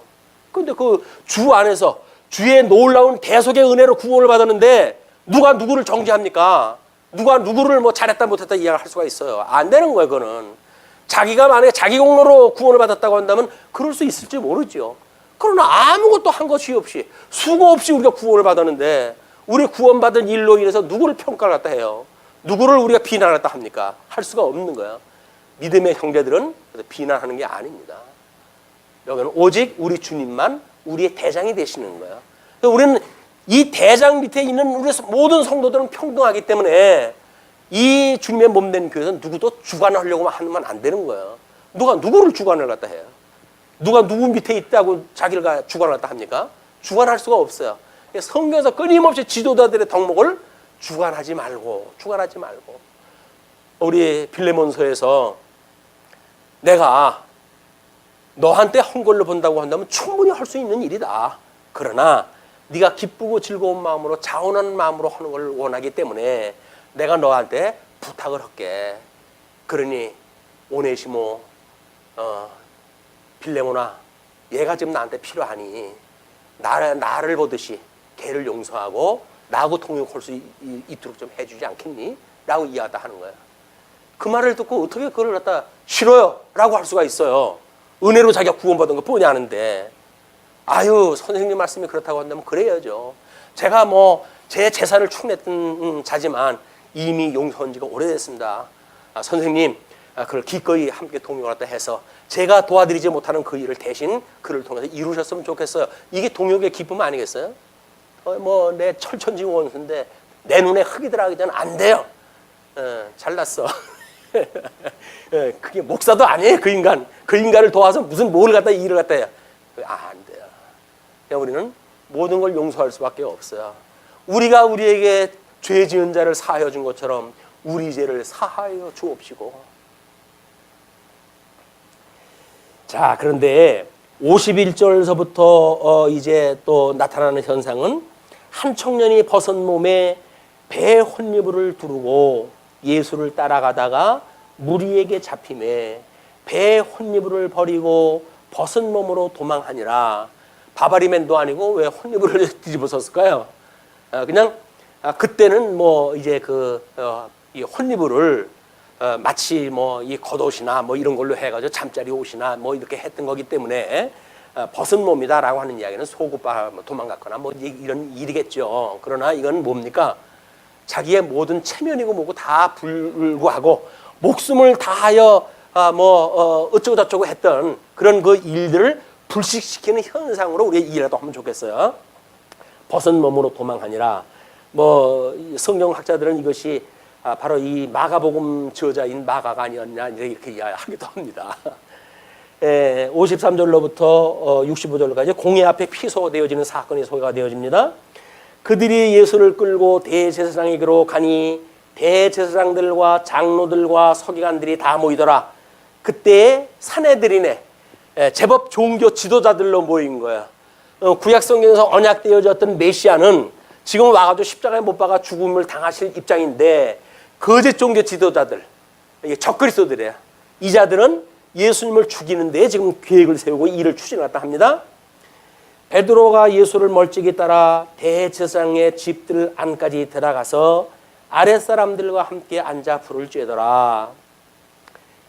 근데 그 주 안에서 주의 놀라운 대속의 은혜로 구원을 받았는데 누가 누구를 정죄합니까? 누가 누구를 뭐 잘했다 못했다 이야기할 수가 있어요. 안 되는 거예요, 그거는. 자기가 만약에 자기 공로로 구원을 받았다고 한다면 그럴 수 있을지 모르죠. 그러나 아무것도 한 것이 없이 수고 없이 우리가 구원을 받았는데 우리 구원받은 일로 인해서 누구를 평가를 갖다 해요? 누구를 우리가 비난을 갖다 합니까? 할 수가 없는 거예요. 믿음의 형제들은 비난하는 게 아닙니다. 여기는 오직 우리 주님만 우리의 대장이 되시는 거예요. 우리는 이 대장 밑에 있는 우리 모든 성도들은 평등하기 때문에 이 주님의 몸된 교회에서는 누구도 주관하려고만 하면 안 되는 거예요. 누가 누구를 주관을 갖다 해요? 누가 누구 밑에 있다고 자기를 주관을 갖다 합니까? 주관할 수가 없어요. 성경에서 끊임없이 지도자들의 덕목을 주관하지 말고 우리 빌레몬서에서 내가 너한테 한 걸로 본다고 한다면 충분히 할 수 있는 일이다. 그러나 네가 기쁘고 즐거운 마음으로 자원하는 마음으로 하는 걸 원하기 때문에 내가 너한테 부탁을 할게. 그러니 오네시모 빌레몬아, 얘가 지금 나한테 필요하니 나를 보듯이 걔를 용서하고 나하고 통역할 수 있도록 좀 해주지 않겠니? 라고 이야기하다 하는 거야. 그 말을 듣고 어떻게 그걸 갖다 싫어요? 라고 할 수가 있어요. 은혜로 자기가 구원받은 거 뻔히 아는데. 아유, 선생님 말씀이 그렇다고 한다면 그래야죠. 제가 뭐 제 재산을 축냈던 자지만 이미 용서한 지가 오래됐습니다. 선생님, 그걸 기꺼이 함께 동역을 갖다 해서 제가 도와드리지 못하는 그 일을 대신 그를 통해서 이루셨으면 좋겠어요. 이게 동역의 기쁨 아니겠어요? 뭐 내 철천지 원수인데 내 눈에 흙이 들어가기 전에 안 돼요. 잘났어. 그게 목사도 아니에요. 그 인간을 도와서 무슨 뭘 갖다 일을 갖다 해요. 안 돼요. 그냥 우리는 모든 걸 용서할 수밖에 없어요. 우리가 우리에게 죄 지은 자를 사하여 준 것처럼 우리 죄를 사하여 주옵시고. 자, 그런데 51절서부터 이제 또 나타나는 현상은 한 청년이 벗은 몸에 배 혼미불을 두르고 예수를 따라가다가 무리에게 잡힘에 배 혼미불을 버리고 벗은 몸으로 도망하니라. 바바리맨도 아니고 왜 혼미불을 뒤집어 썼을까요? 그냥 그때는 뭐 이제 이 혼미불을 마치 뭐 이 겉옷이나 뭐 이런 걸로 해가지고 잠자리 옷이나 뭐 이렇게 했던 거기 때문에 벗은 몸이다라고 하는 이야기는 속옷바 도망갔거나 뭐 이런 일이겠죠. 그러나 이건 뭡니까? 자기의 모든 체면이고 뭐고 다 불구하고 목숨을 다하여 어쩌고 저쩌고 했던 그런 그 일들을 불식시키는 현상으로 우리가 이해라도 하면 좋겠어요. 벗은 몸으로 도망하니라. 뭐 성경학자들은 이것이 바로 이 마가복음 저자인 마가가 아니었냐 이렇게 이야기하기도 합니다. 53절로부터 65절까지 공회 앞에 피소되어지는 사건이 소개가 되어집니다. 그들이 예수를 끌고 대제사장에게로 가니 대제사장들과 장로들과 서기관들이 다 모이더라. 그때 사내들이네 제법 종교 지도자들로 모인 거야. 구약 성경에서 언약되어졌던 메시아는 지금 와가지고 십자가에 못 박아 죽음을 당하실 입장인데 거짓 종교 지도자들, 적그리스도들이에요. 이 자들은 예수님을 죽이는 데 지금 계획을 세우고 일을 추진했다 합니다. 베드로가 예수를 멀찍이 따라 대제사장의 집들 안까지 들어가서 아랫사람들과 함께 앉아 불을 쬐더라.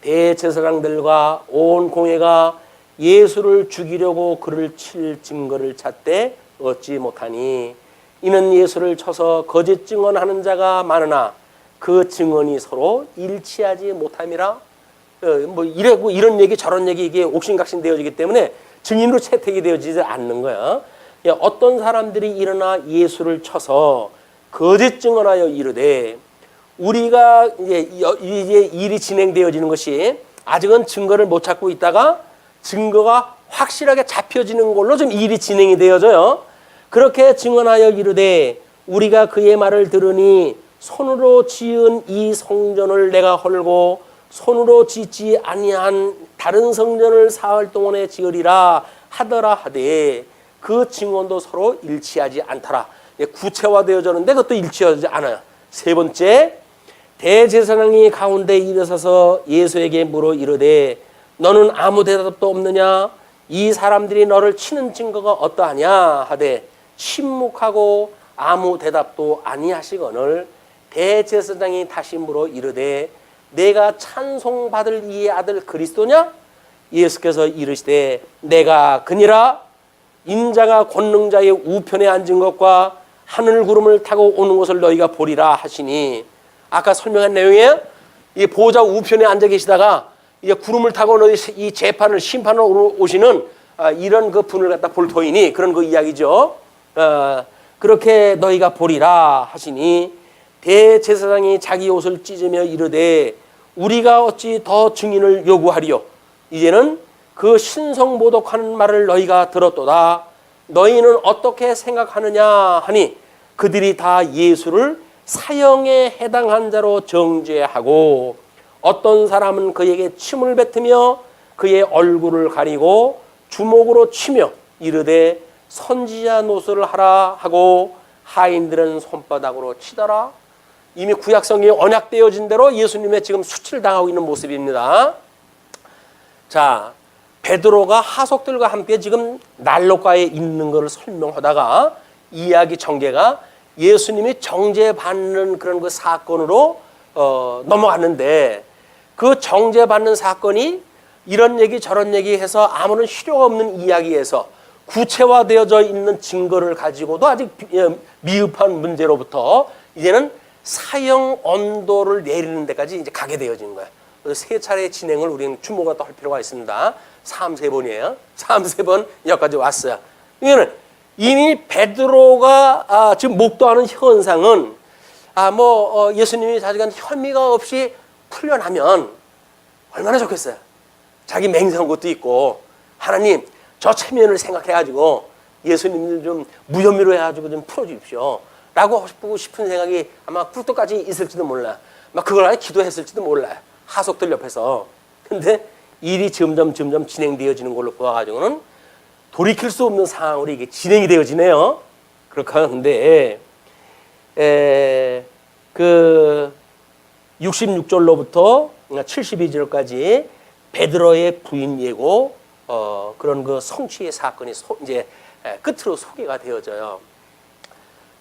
대제사장들과 온 공회가 예수를 죽이려고 그를 칠 증거를 찾되 얻지 못하니 이는 예수를 쳐서 거짓 증언하는 자가 많으나 그 증언이 서로 일치하지 못함이라. 뭐 이런 얘기 저런 얘기 이게 옥신각신 되어지기 때문에 증인으로 채택이 되어지지 않는 거야. 어떤 사람들이 일어나 예수를 쳐서 거짓 증언하여 이르되 우리가 이제 일이 진행되어지는 것이 아직은 증거를 못 찾고 있다가 증거가 확실하게 잡혀지는 걸로 좀 일이 진행이 되어져요. 그렇게 증언하여 이르되 우리가 그의 말을 들으니 손으로 지은 이 성전을 내가 헐고 손으로 짓지 아니한 다른 성전을 사흘 동안에 지으리라 하더라 하되 그 증언도 서로 일치하지 않더라. 구체화되어졌는데 그것도 일치하지 않아요. 세 번째, 대제사장이 가운데 일어서서 예수에게 물어 이르되 너는 아무 대답도 없느냐? 이 사람들이 너를 치는 증거가 어떠하냐 하되 침묵하고 아무 대답도 아니하시거늘 대제사장이 다시 물어 이르되 내가 찬송받을 이의 아들 그리스도냐? 예수께서 이르시되 내가 그니라. 인자가 권능자의 우편에 앉은 것과 하늘 구름을 타고 오는 것을 너희가 보리라 하시니, 아까 설명한 내용이에요. 이 보좌 우편에 앉아 계시다가 이제 구름을 타고 너희 이 재판을 심판을 오시는 이런 그 분을 갖다 볼 터이니 그런 그 이야기죠. 그렇게 너희가 보리라 하시니 대제사장이 자기 옷을 찢으며 이르되 우리가 어찌 더 증인을 요구하리요? 이제는 그 신성모독하는 말을 너희가 들었도다. 너희는 어떻게 생각하느냐 하니 그들이 다 예수를 사형에 해당한 자로 정죄하고 어떤 사람은 그에게 침을 뱉으며 그의 얼굴을 가리고 주먹으로 치며 이르되 선지자 노소를 하라 하고 하인들은 손바닥으로 치더라. 이미 구약성경에 언약되어진 대로 예수님의 지금 수치를 당하고 있는 모습입니다. 자, 베드로가 하속들과 함께 지금 난로가에 있는 것을 설명하다가 이야기 전개가 예수님이 정죄받는 그런 그 사건으로 넘어갔는데 그 정죄받는 사건이 이런 얘기 저런 얘기 해서 아무런 실효가 없는 이야기에서 구체화되어져 있는 증거를 가지고도 아직 미흡한 문제로부터 이제는 사형 언도를 내리는 데까지 이제 가게 되어진 거예요. 그래서 세 차례의 진행을 우리는 주목할 필요가 있습니다. 3-3번이에요. 3-3번 여기까지 왔어요. 이거는 이미 베드로가 지금 목도하는 현상은 예수님이 자기가 혐의가 없이 풀려나면 얼마나 좋겠어요. 자기 맹세한 것도 있고 하나님 저 체면을 생각해가지고 예수님을 좀 무혐의로 해가지고 좀 풀어주십시오 라고 하고 싶은 생각이 아마 꿀떡까지 있을지도 몰라. 막 그걸 아예 기도했을지도 몰라요. 하속들 옆에서. 근데 일이 점점 진행되어지는 걸로 보아가지고는 돌이킬 수 없는 상황으로 이게 진행이 되어지네요. 그렇게 하는데 그 66절로부터 72절까지 베드로의 부인 예고 그런 그 성취의 사건이 이제 끝으로 소개가 되어져요.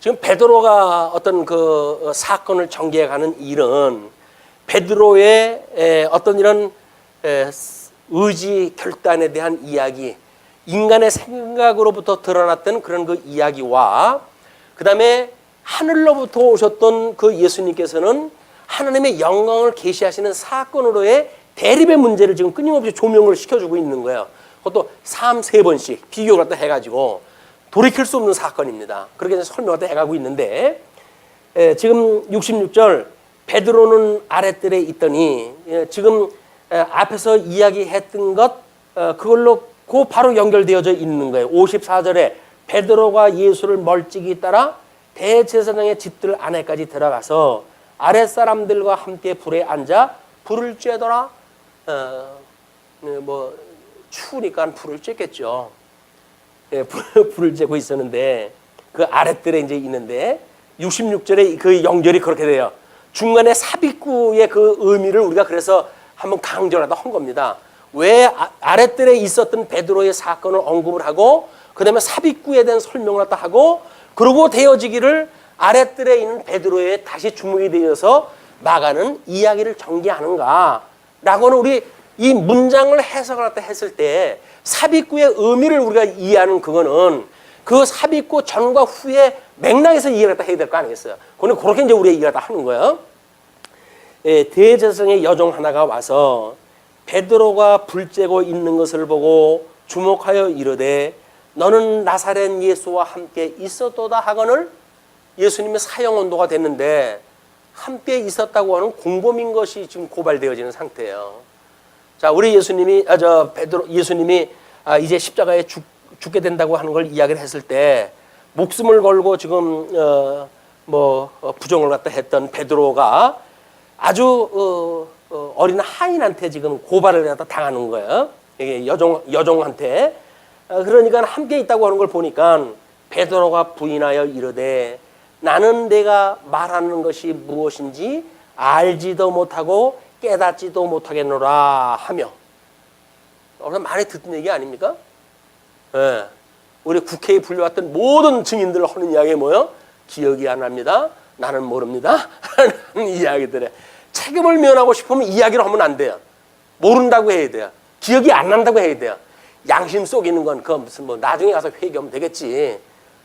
지금 베드로가 어떤 그 사건을 전개해가는 일은 베드로의 어떤 이런 의지 결단에 대한 이야기, 인간의 생각으로부터 드러났던 그런 그 이야기와 그 다음에 하늘로부터 오셨던 그 예수님께서는 하나님의 영광을 계시하시는 사건으로의 대립의 문제를 지금 끊임없이 조명을 시켜주고 있는 거예요. 그것도 3-3번씩 비교를 갖다 해가지고 돌이킬 수 없는 사건입니다. 그렇게 설명을 갖다 해가고 있는데 지금 66절 베드로는 아랫뜰에 있더니 지금 앞에서 이야기했던 것 그걸로 그 바로 연결되어져 있는 거예요. 54절에 베드로가 예수를 멀찍이 따라 대제사장의 집들 안에까지 들어가서 아랫사람들과 함께 불에 앉아 불을 쬐더라. 추우니까 불을 쬐겠죠. 불을 쬐고 있었는데 그 아랫뜰에 이제 있는데 66절에 그 연결이 그렇게 돼요. 중간에 삽입구의 그 의미를 우리가 그래서 한번 강조하다 한 겁니다. 왜 아랫뜰에 있었던 베드로의 사건을 언급을 하고 그 다음에 삽입구에 대한 설명을 갖다 하고 그러고 되어지기를 아랫뜰에 있는 베드로에 다시 주목이 되어서 나가는 이야기를 전개하는가 라고는 우리 이 문장을 해석을 갖다 했을 때 삽입구의 의미를 우리가 이해하는 그거는 그 삽입구 전과 후의 맥락에서 이해를 갖다 해야 될 거 아니겠어요. 그렇게 이제 우리가 이해를 갖다 하는 거예요. 대제사장의 여종 하나가 와서 베드로가 불 쬐고 있는 것을 보고 주목하여 이르되 너는 나사렛 예수와 함께 있었도다 하거늘 예수님의 사형 언도가 됐는데 함께 있었다고 하는 공범인 것이 지금 고발되어지는 상태예요. 자, 우리 예수님이 예수님이 이제 십자가에 죽게 된다고 하는 걸 이야기를 했을 때 목숨을 걸고 지금 부정을 갖다 했던 베드로가 아주 어린 하인한테 지금 고발을 갖다 당하는 거예요. 이게 여종한테. 그러니까 함께 있다고 하는 걸 보니까 베드로가 부인하여 이르되 나는 내가 말하는 것이 무엇인지 알지도 못하고 깨닫지도 못하겠노라 하며. 많이 듣던 얘기 아닙니까? 예. 우리 국회에 불려왔던 모든 증인들 하는 이야기 뭐예요? 기억이 안 납니다. 나는 모릅니다. 하는 이야기들에 책임을 면하고 싶으면 이야기를 하면 안 돼요. 모른다고 해야 돼요. 기억이 안 난다고 해야 돼요. 양심 속에 있는 건 그 무슨 나중에 가서 회개하면 되겠지.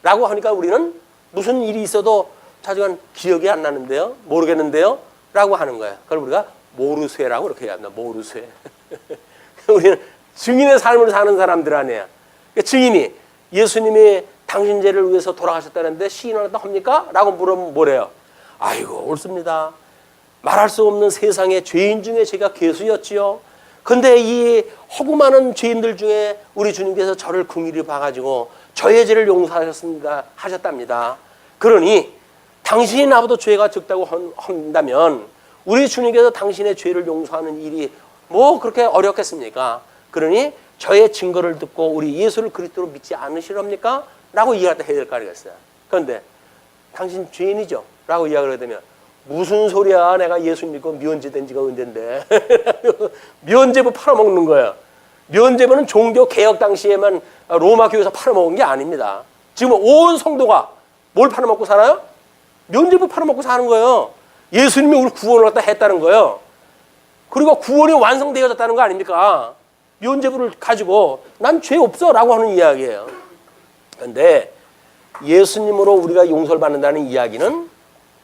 라고 하니까 우리는 무슨 일이 있어도 자주간 기억이 안 나는데요. 모르겠는데요. 라고 하는 거예요. 그걸 우리가 모르쇠라고 이렇게 얘기합니다. 모르쇠. 우리는 증인의 삶을 사는 사람들 아니에요. 증인이 예수님이 당신 죄를 위해서 돌아가셨다는데 시인하다 합니까? 라고 물으면 뭐래요? 아이고 옳습니다. 말할 수 없는 세상의 죄인 중에 제가 괴수였지요. 근데 이 허구 많은 죄인들 중에 우리 주님께서 저를 긍휼히 봐가지고 저의 죄를 용서하셨답니다. 그러니 당신이 나보다 죄가 적다고 한다면 우리 주님께서 당신의 죄를 용서하는 일이 뭐 그렇게 어렵겠습니까? 그러니 저의 증거를 듣고 우리 예수를 그리스도로 믿지 않으시렵니까? 라고 이야기를 해야 될 거 아니겠어요. 그런데 당신 죄인이죠? 라고 이야기를 하면 무슨 소리야, 내가 예수 믿고 면제 된 지가 언젠데. 면제부 팔아먹는 거예요. 면제부는 종교 개혁 당시에만 로마 교회에서 팔아먹은 게 아닙니다. 지금 온 성도가 뭘 팔아먹고 살아요? 면제부 팔아먹고 사는 거예요. 예수님이 우리 구원을 갖다 했다는 거예요. 그리고 구원이 완성되어졌다는 거 아닙니까? 면제부를 가지고 난 죄 없어 라고 하는 이야기예요. 그런데 예수님으로 우리가 용서를 받는다는 이야기는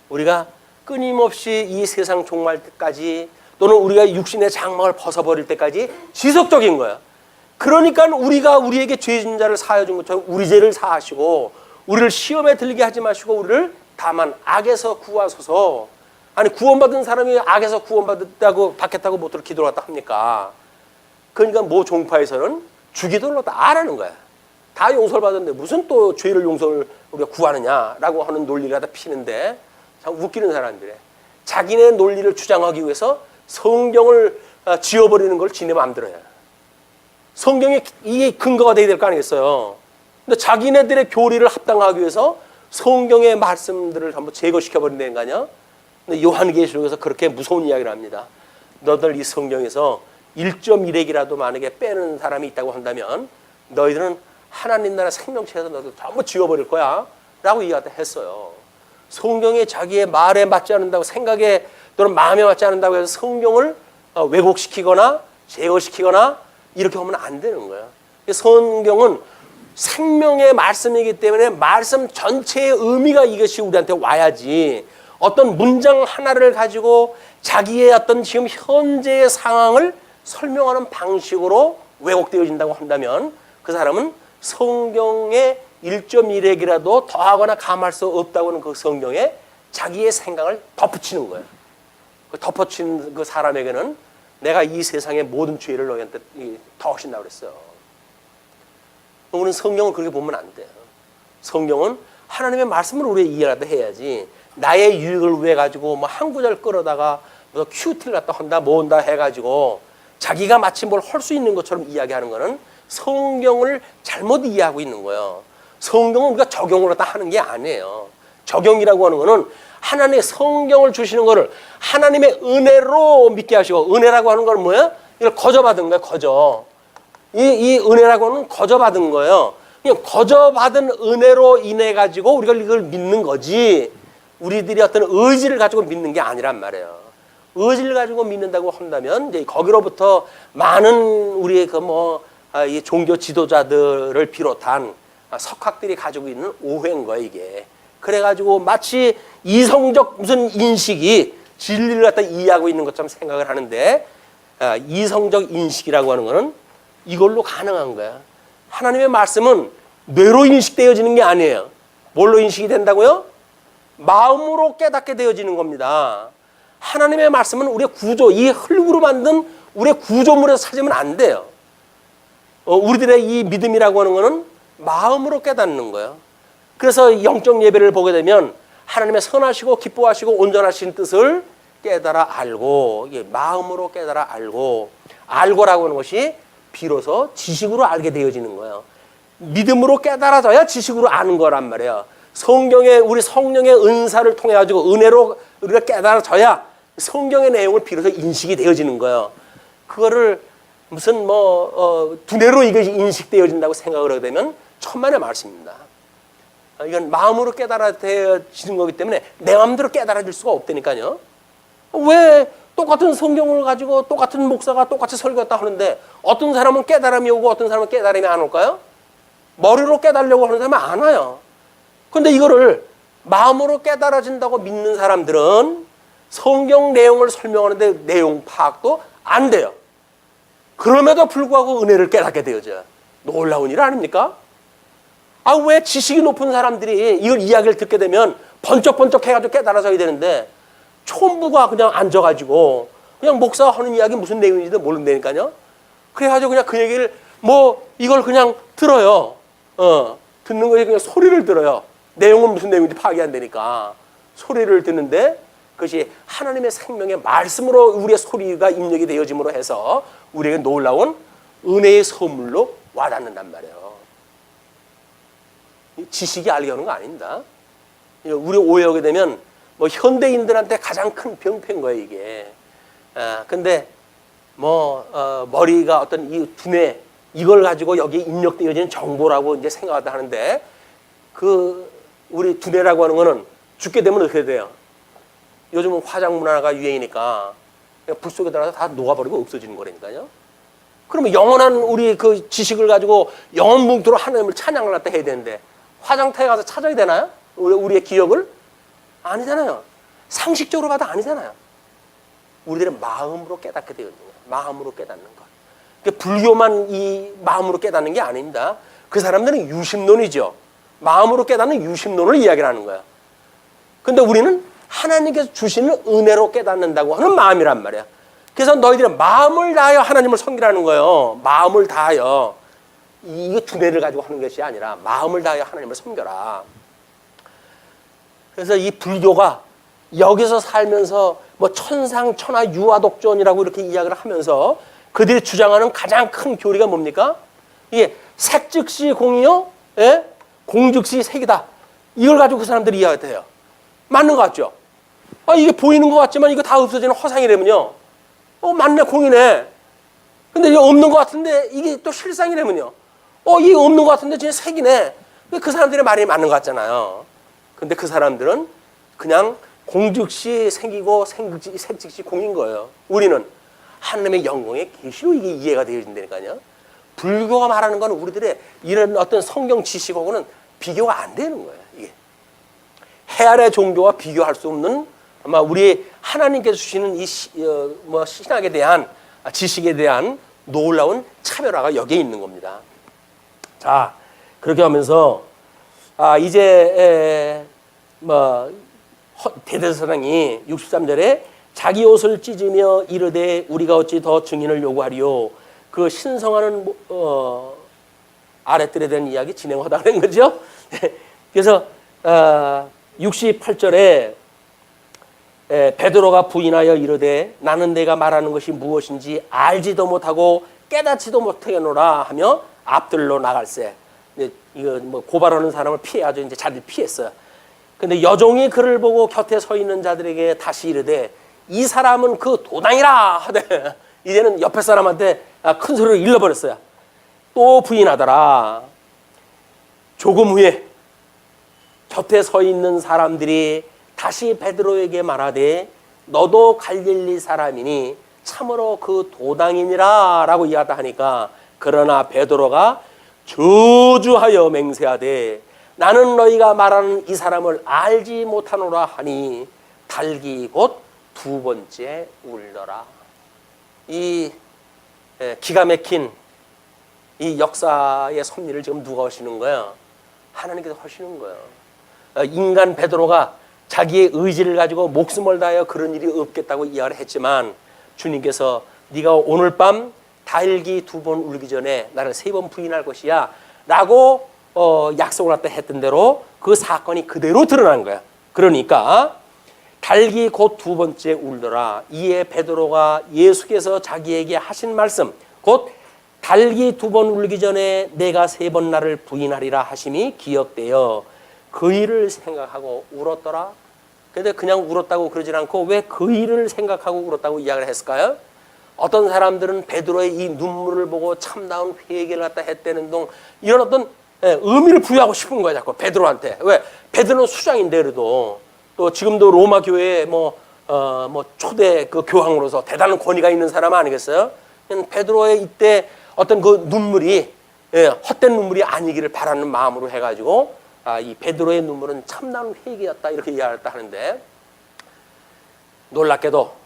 우리가 끊임없이 이 세상 종말 때까지 또는 우리가 육신의 장막을 벗어버릴 때까지 지속적인 거예요. 그러니까 우리가 우리에게 죄진 자를 사하여 준 것처럼 우리 죄를 사하시고 우리를 시험에 들리게 하지 마시고 우리를 다만 악에서 구하소서. 아니 구원받은 사람이 악에서 받겠다고 못들어 기도를 갖다 합니까? 그러니까 모 종파에서는 주기도를 다 안 하는 거야. 다 용서를 받았는데 무슨 또 죄를 용서를 우리가 구하느냐라고 하는 논리를 갖다 피는데 참 웃기는 사람들이에요. 자기네 논리를 주장하기 위해서 성경을 지워버리는 걸 지네 마음대로 해요. 성경이 이게 근거가 돼야 될 거 아니겠어요. 근데 자기네들의 교리를 합당하기 위해서 성경의 말씀들을 한번 제거시켜버린다는 거 아니야? 근데 요한계시록에서 그렇게 무서운 이야기를 합니다. 너들 이 성경에서 1.1핵이라도 만약에 빼는 사람이 있다고 한다면 너희들은 하나님 나라 생명체에서 너희들 전부 지워버릴 거야 라고 했어요. 성경이 자기의 말에 맞지 않는다고 생각에 또는 마음에 맞지 않는다고 해서 성경을 왜곡시키거나 제거시키거나 이렇게 하면 안 되는 거예요. 성경은 생명의 말씀이기 때문에 말씀 전체의 의미가 이것이 우리한테 와야지 어떤 문장 하나를 가지고 자기의 어떤 지금 현재의 상황을 설명하는 방식으로 왜곡되어진다고 한다면 그 사람은 성경의 1.1핵이라도 더하거나 감할 수 없다고 하는 그 성경에 자기의 생각을 덧붙이는 거예요. 그 덧붙인 그 사람에게는 내가 이 세상의 모든 죄를 너희한테 더하신다고 그랬어요. 우리는 성경을 그렇게 보면 안 돼요. 성경은 하나님의 말씀을 우리가 이해하다 해야지 나의 유익을 위해 가지고 뭐 한 구절 끌어다가 뭐 큐티를 갖다 한다 모은다 해가지고 자기가 마치 뭘 할 수 있는 것처럼 이야기하는 거는 성경을 잘못 이해하고 있는 거예요. 성경은 우리가 적용을 갖다 하는 게 아니에요. 적용이라고 하는 거는 하나님의 성경을 주시는 거를 하나님의 은혜로 믿게 하시고, 은혜라고 하는 건 뭐예요? 이걸 거저받은 거예요. 거저. 이 은혜라고 하는 건 거저받은 거예요. 그냥 거저받은 은혜로 인해 가지고 우리가 이걸 믿는 거지 우리들이 어떤 의지를 가지고 믿는 게 아니란 말이에요. 의지를 가지고 믿는다고 한다면 이제 거기로부터 많은 우리의 이 종교 지도자들을 비롯한 석학들이 가지고 있는 오해인 거예요, 이게. 그래가지고 마치 이성적 무슨 인식이 진리를 갖다 이해하고 있는 것처럼 생각을 하는데, 이성적 인식이라고 하는 거는 이걸로 가능한 거야. 하나님의 말씀은 뇌로 인식되어지는 게 아니에요. 뭘로 인식이 된다고요? 마음으로 깨닫게 되어지는 겁니다. 하나님의 말씀은 우리의 구조, 이 흙으로 만든 우리의 구조물에서 찾으면 안 돼요. 우리들의 이 믿음이라고 하는 거는 마음으로 깨닫는 거예요. 그래서 영적 예배를 보게 되면 하나님의 선하시고 기뻐하시고 온전하신 뜻을 깨달아 알고, 이게 마음으로 깨달아 알고라고 하는 것이 비로소 지식으로 알게 되어지는 거예요. 믿음으로 깨달아져야 지식으로 아는 거란 말이에요. 성경에 우리 성령의 은사를 통해 가지고 은혜로 우리가 깨달아져야 성경의 내용을 비로소 인식이 되어지는 거예요. 그거를 무슨 두뇌로 이게 인식되어진다고 생각을 하게 되면 천만의 말씀입니다. 이건 마음으로 깨달아지는 거기 때문에 내 마음대로 깨달아질 수가 없다니까요. 왜 똑같은 성경을 가지고 똑같은 목사가 똑같이 설교했다 하는데 어떤 사람은 깨달음이 오고 어떤 사람은 깨달음이 안 올까요? 머리로 깨달으려고 하는 사람은 안 와요. 그런데 이거를 마음으로 깨달아진다고 믿는 사람들은 성경 내용을 설명하는데 내용 파악도 안 돼요. 그럼에도 불구하고 은혜를 깨닫게 되어져요. 놀라운 일 아닙니까? 왜 지식이 높은 사람들이 이걸 이야기를 듣게 되면 번쩍번쩍 해가지고 깨달아져야 되는데 촌부가 그냥 앉아가지고 그냥 목사가 하는 이야기 무슨 내용인지도 모른다니까요. 그래가지고 그냥 그 얘기를 이걸 그냥 들어요. 듣는 거에 그냥 소리를 들어요. 내용은 무슨 내용인지 파악이 안 되니까 소리를 듣는데 그것이 하나님의 생명의 말씀으로 우리의 소리가 입력이 되어짐으로 해서 우리에게 놀라운 은혜의 선물로 와닿는단 말이에요. 지식이 알게 하는 거 아닙니다. 우리 오해하게 되면 현대인들한테 가장 큰 병폐인 거예요, 이게. 근데 머리가 어떤 이 두뇌 이걸 가지고 여기에 입력되어지는 정보라고 이제 생각하다 하는데 우리 두뇌라고 하는 거는 죽게 되면 어떻게 돼요? 요즘은 화장 문화가 유행이니까 불 속에 들어가서 다 녹아버리고 없어지는 거라니까요. 그러면 영원한 우리 그 지식을 가지고 영원 뭉토로 하나님을 찬양을 갖다 해야 되는데 화장터에 가서 찾아야 되나요? 우리의 기억을? 아니잖아요. 상식적으로 봐도 아니잖아요. 우리들은 마음으로 깨닫게 되어 있는 거예요. 마음으로 깨닫는 것. 그러니까 불교만 이 마음으로 깨닫는 게 아닙니다. 그 사람들은 유심론이죠. 마음으로 깨닫는 유심론을 이야기를 하는 거예요. 근데 우리는 하나님께서 주시는 은혜로 깨닫는다고 하는 마음이란 말이야. 그래서 너희들은 마음을 다하여 하나님을 섬기라는 거예요. 마음을 다하여. 이게 두뇌를 가지고 하는 것이 아니라 마음을 다하여 하나님을 섬겨라. 그래서 이 불교가 여기서 살면서 천상, 천하, 유아독존이라고 이렇게 이야기를 하면서 그들이 주장하는 가장 큰 교리가 뭡니까? 이게 색즉시 공이요, 예? 공즉시 색이다. 이걸 가지고 그 사람들이 이야기해요. 맞는 것 같죠? 이게 보이는 것 같지만 이거 다 없어지는 허상이라면요. 맞네, 공이네. 근데 이게 없는 것 같은데 이게 또 실상이라면요. 이게 없는 것 같은데 진짜 색이네. 그 사람들의 말이 맞는 것 같잖아요. 근데 그 사람들은 그냥 공즉시 생기고 색즉시 공인 거예요. 우리는 하나님의 영광의 계시로 이게 이해가 되어진다니까요. 불교가 말하는 건 우리들의 이런 어떤 성경 지식하고는 비교가 안 되는 거예요. 이게 해아래 종교와 비교할 수 없는 아마 우리 하나님께서 주시는 이 신학에 대한 지식에 대한 놀라운 차별화가 여기에 있는 겁니다. 자, 그렇게 하면서 이제 대대사장이 63절에 자기 옷을 찢으며 이르되 우리가 어찌 더 증인을 요구하리요. 그 신성하는 아랫들에 대한 이야기 진행하다는 거죠. 그래서 68절에 베드로가 부인하여 이르되 나는 내가 말하는 것이 무엇인지 알지도 못하고 깨닫지도 못하겠노라 하며 앞들로 나갈세. 이거 고발하는 사람을 피해가지고 이제 자들 피했어요. 근데 여종이 그를 보고 곁에 서 있는 자들에게 다시 이르되 이 사람은 그 도당이라 하되 이제는 옆에 사람한테 큰 소리로 일러버렸어요. 또 부인하더라. 조금 후에 곁에 서 있는 사람들이 다시 베드로에게 말하되 너도 갈릴리 사람이니 참으로 그 도당이니라 라고 이야기하다 하니까 그러나 베드로가 저주하여 맹세하되 나는 너희가 말하는 이 사람을 알지 못하노라 하니 달기 곧 두 번째 울더라. 이 기가 막힌 이 역사의 섭리를 지금 누가 하시는 거예요? 하나님께서 하시는 거예요. 인간 베드로가 자기의 의지를 가지고 목숨을 다하여 그런 일이 없겠다고 이야기를 했지만 주님께서 네가 오늘 밤 달기 2번 울기 전에 나를 3번 부인할 것이야 라고 약속을 갖다 했던 대로 그 사건이 그대로 드러난 거야. 그러니까 달기 곧 2번째 울더라. 이에 베드로가 예수께서 자기에게 하신 말씀, 곧 달기 2번 울기 전에 내가 3번 나를 부인하리라 하심이 기억되어 그 일을 생각하고 울었더라. 근데 그냥 울었다고 그러질 않고 왜 그 일을 생각하고 울었다고 이야기를 했을까요? 어떤 사람들은 베드로의 이 눈물을 보고 참다운 회개를 갖다 했다는 등 이런 어떤 의미를 부여하고 싶은 거야 자꾸 베드로한테. 왜? 베드로는 수장인데 그래도 또 지금도 로마 교회에 뭐 초대 그 교황으로서 대단한 권위가 있는 사람 아니겠어요? 베드로의 이때 어떤 그 눈물이 헛된 눈물이 아니기를 바라는 마음으로 해가지고 이 베드로의 눈물은 참다운 회개였다 이렇게 이야기했다 하는데 놀랍게도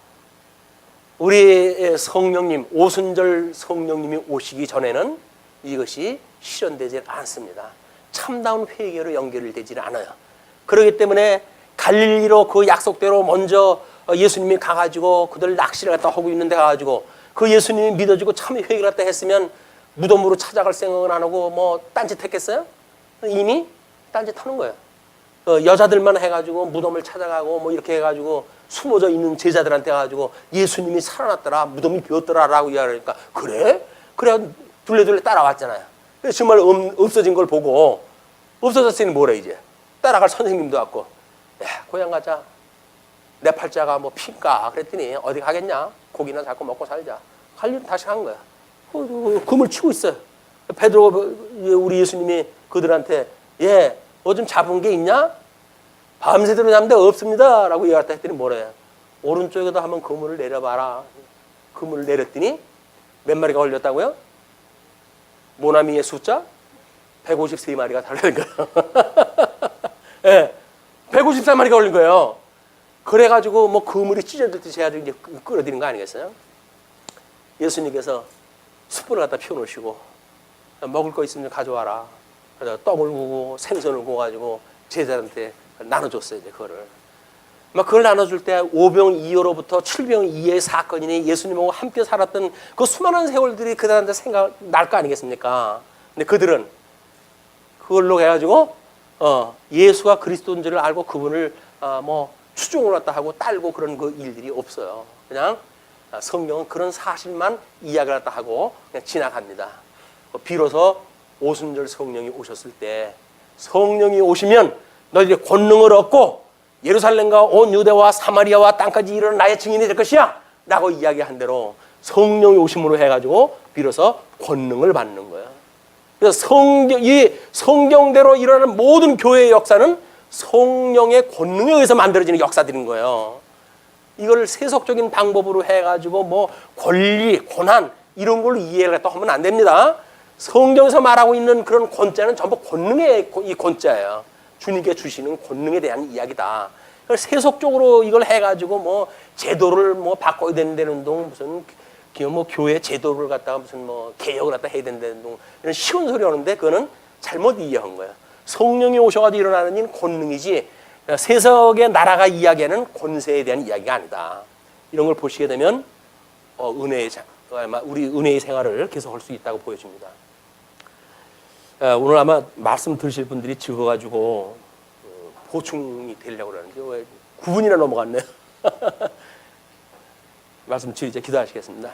우리 성령님 오순절 성령님이 오시기 전에는 이것이 실현되지 않습니다. 참다운 회개로 연결되지는 않아요. 그렇기 때문에 갈릴리로 그 약속대로 먼저 예수님이 가가지고 그들 낚시를 갖다 하고 있는데 가가지고 그 예수님이 믿어지고 참 회개를 갖다 했으면 무덤으로 찾아갈 생각은 안 하고 뭐 딴짓 했겠어요? 이미 딴짓 하는 거예요. 여자들만 해가지고 무덤을 찾아가고 뭐 이렇게 해가지고 숨어져 있는 제자들한테 가지고 예수님이 살아났더라, 무덤이 비었더라라고 이야기하니까 그래? 그래 둘레둘레 따라왔잖아요. 정말 없어진 걸 보고 없어졌으니 뭐래 이제 따라갈 선생님도 왔고 야 고향 가자. 내 팔자가 뭐 핀가 그랬더니 어디 가겠냐? 고기나 잡고 먹고 살자. 갈 일은 다시 한 거야. 금을 치고 있어요. 베드로가 우리 예수님이 그들한테 뭐 좀 잡은 게 있냐? 밤새도록 잡는데 없습니다 라고 이야기했다 했더니 뭐래? 오른쪽에도 한번 그물을 내려봐라. 그물을 내렸더니 몇 마리가 걸렸다고요? 모나미의 숫자? 153마리가 달린 거예요. 154마리가 걸린 거예요. 그래가지고 뭐 그물이 찢어졌듯이 해가지고 이제 끌어들인 거 아니겠어요? 예수님께서 숯불을 갖다 피워놓으시고 먹을 거 있으면 가져와라. 그래서 떡을 구고 생선을 구워가지고 제자들한테 나눠줬어요. 이제 그거를. 막 그걸 나눠줄 때 오병이어로부터 칠병이의 사건이니 예수님하고 함께 살았던 그 수많은 세월들이 그들한테 생각날 거 아니겠습니까? 근데 그들은 그걸로 해가지고 예수가 그리스도인 줄 알고 그분을 뭐 추종을 갖다 하고 딸고 그런 그 일들이 없어요. 그냥 성경은 그런 사실만 이야기를 갖다 하고 그냥 지나갑니다. 비로소 오순절 성령이 오셨을 때 성령이 오시면 너희들이 권능을 얻고 예루살렘과 온 유대와 사마리아와 땅까지 이르는 나의 증인이 될 것이야 라고 이야기한 대로 성령이 오심으로 해가지고 비로소 권능을 받는 거예요. 그래서 이 성경대로 일어나는 모든 교회의 역사는 성령의 권능에 의해서 만들어지는 역사들인 거예요. 이걸 세속적인 방법으로 해가지고 뭐 권리, 권한 이런 걸로 이해를 하면 안 됩니다. 성경에서 말하고 있는 그런 권자는 전부 권능의 이 권자예요. 주님께 주시는 권능에 대한 이야기다. 세속적으로 이걸 해가지고 뭐 제도를 뭐 바꿔야 된다는 동 무슨 뭐 교회 제도를 갖다가 무슨 뭐 개혁을 갖다 해야 된다는 동 이런 쉬운 소리 하는데 그거는 잘못 이해한 거예요. 성령이 오셔가지고 일어나는 일은 권능이지 세속의 나라가 이야기하는 권세에 대한 이야기가 아니다. 이런 걸 보시게 되면 우리 은혜의 생활을 계속할 수 있다고 보여집니다. 오늘 아마 말씀 들으실 분들이 적어가지고 보충이 되려고 그러는데 왜 9분이나 넘어갔네요. 말씀 드리자 기도하시겠습니다.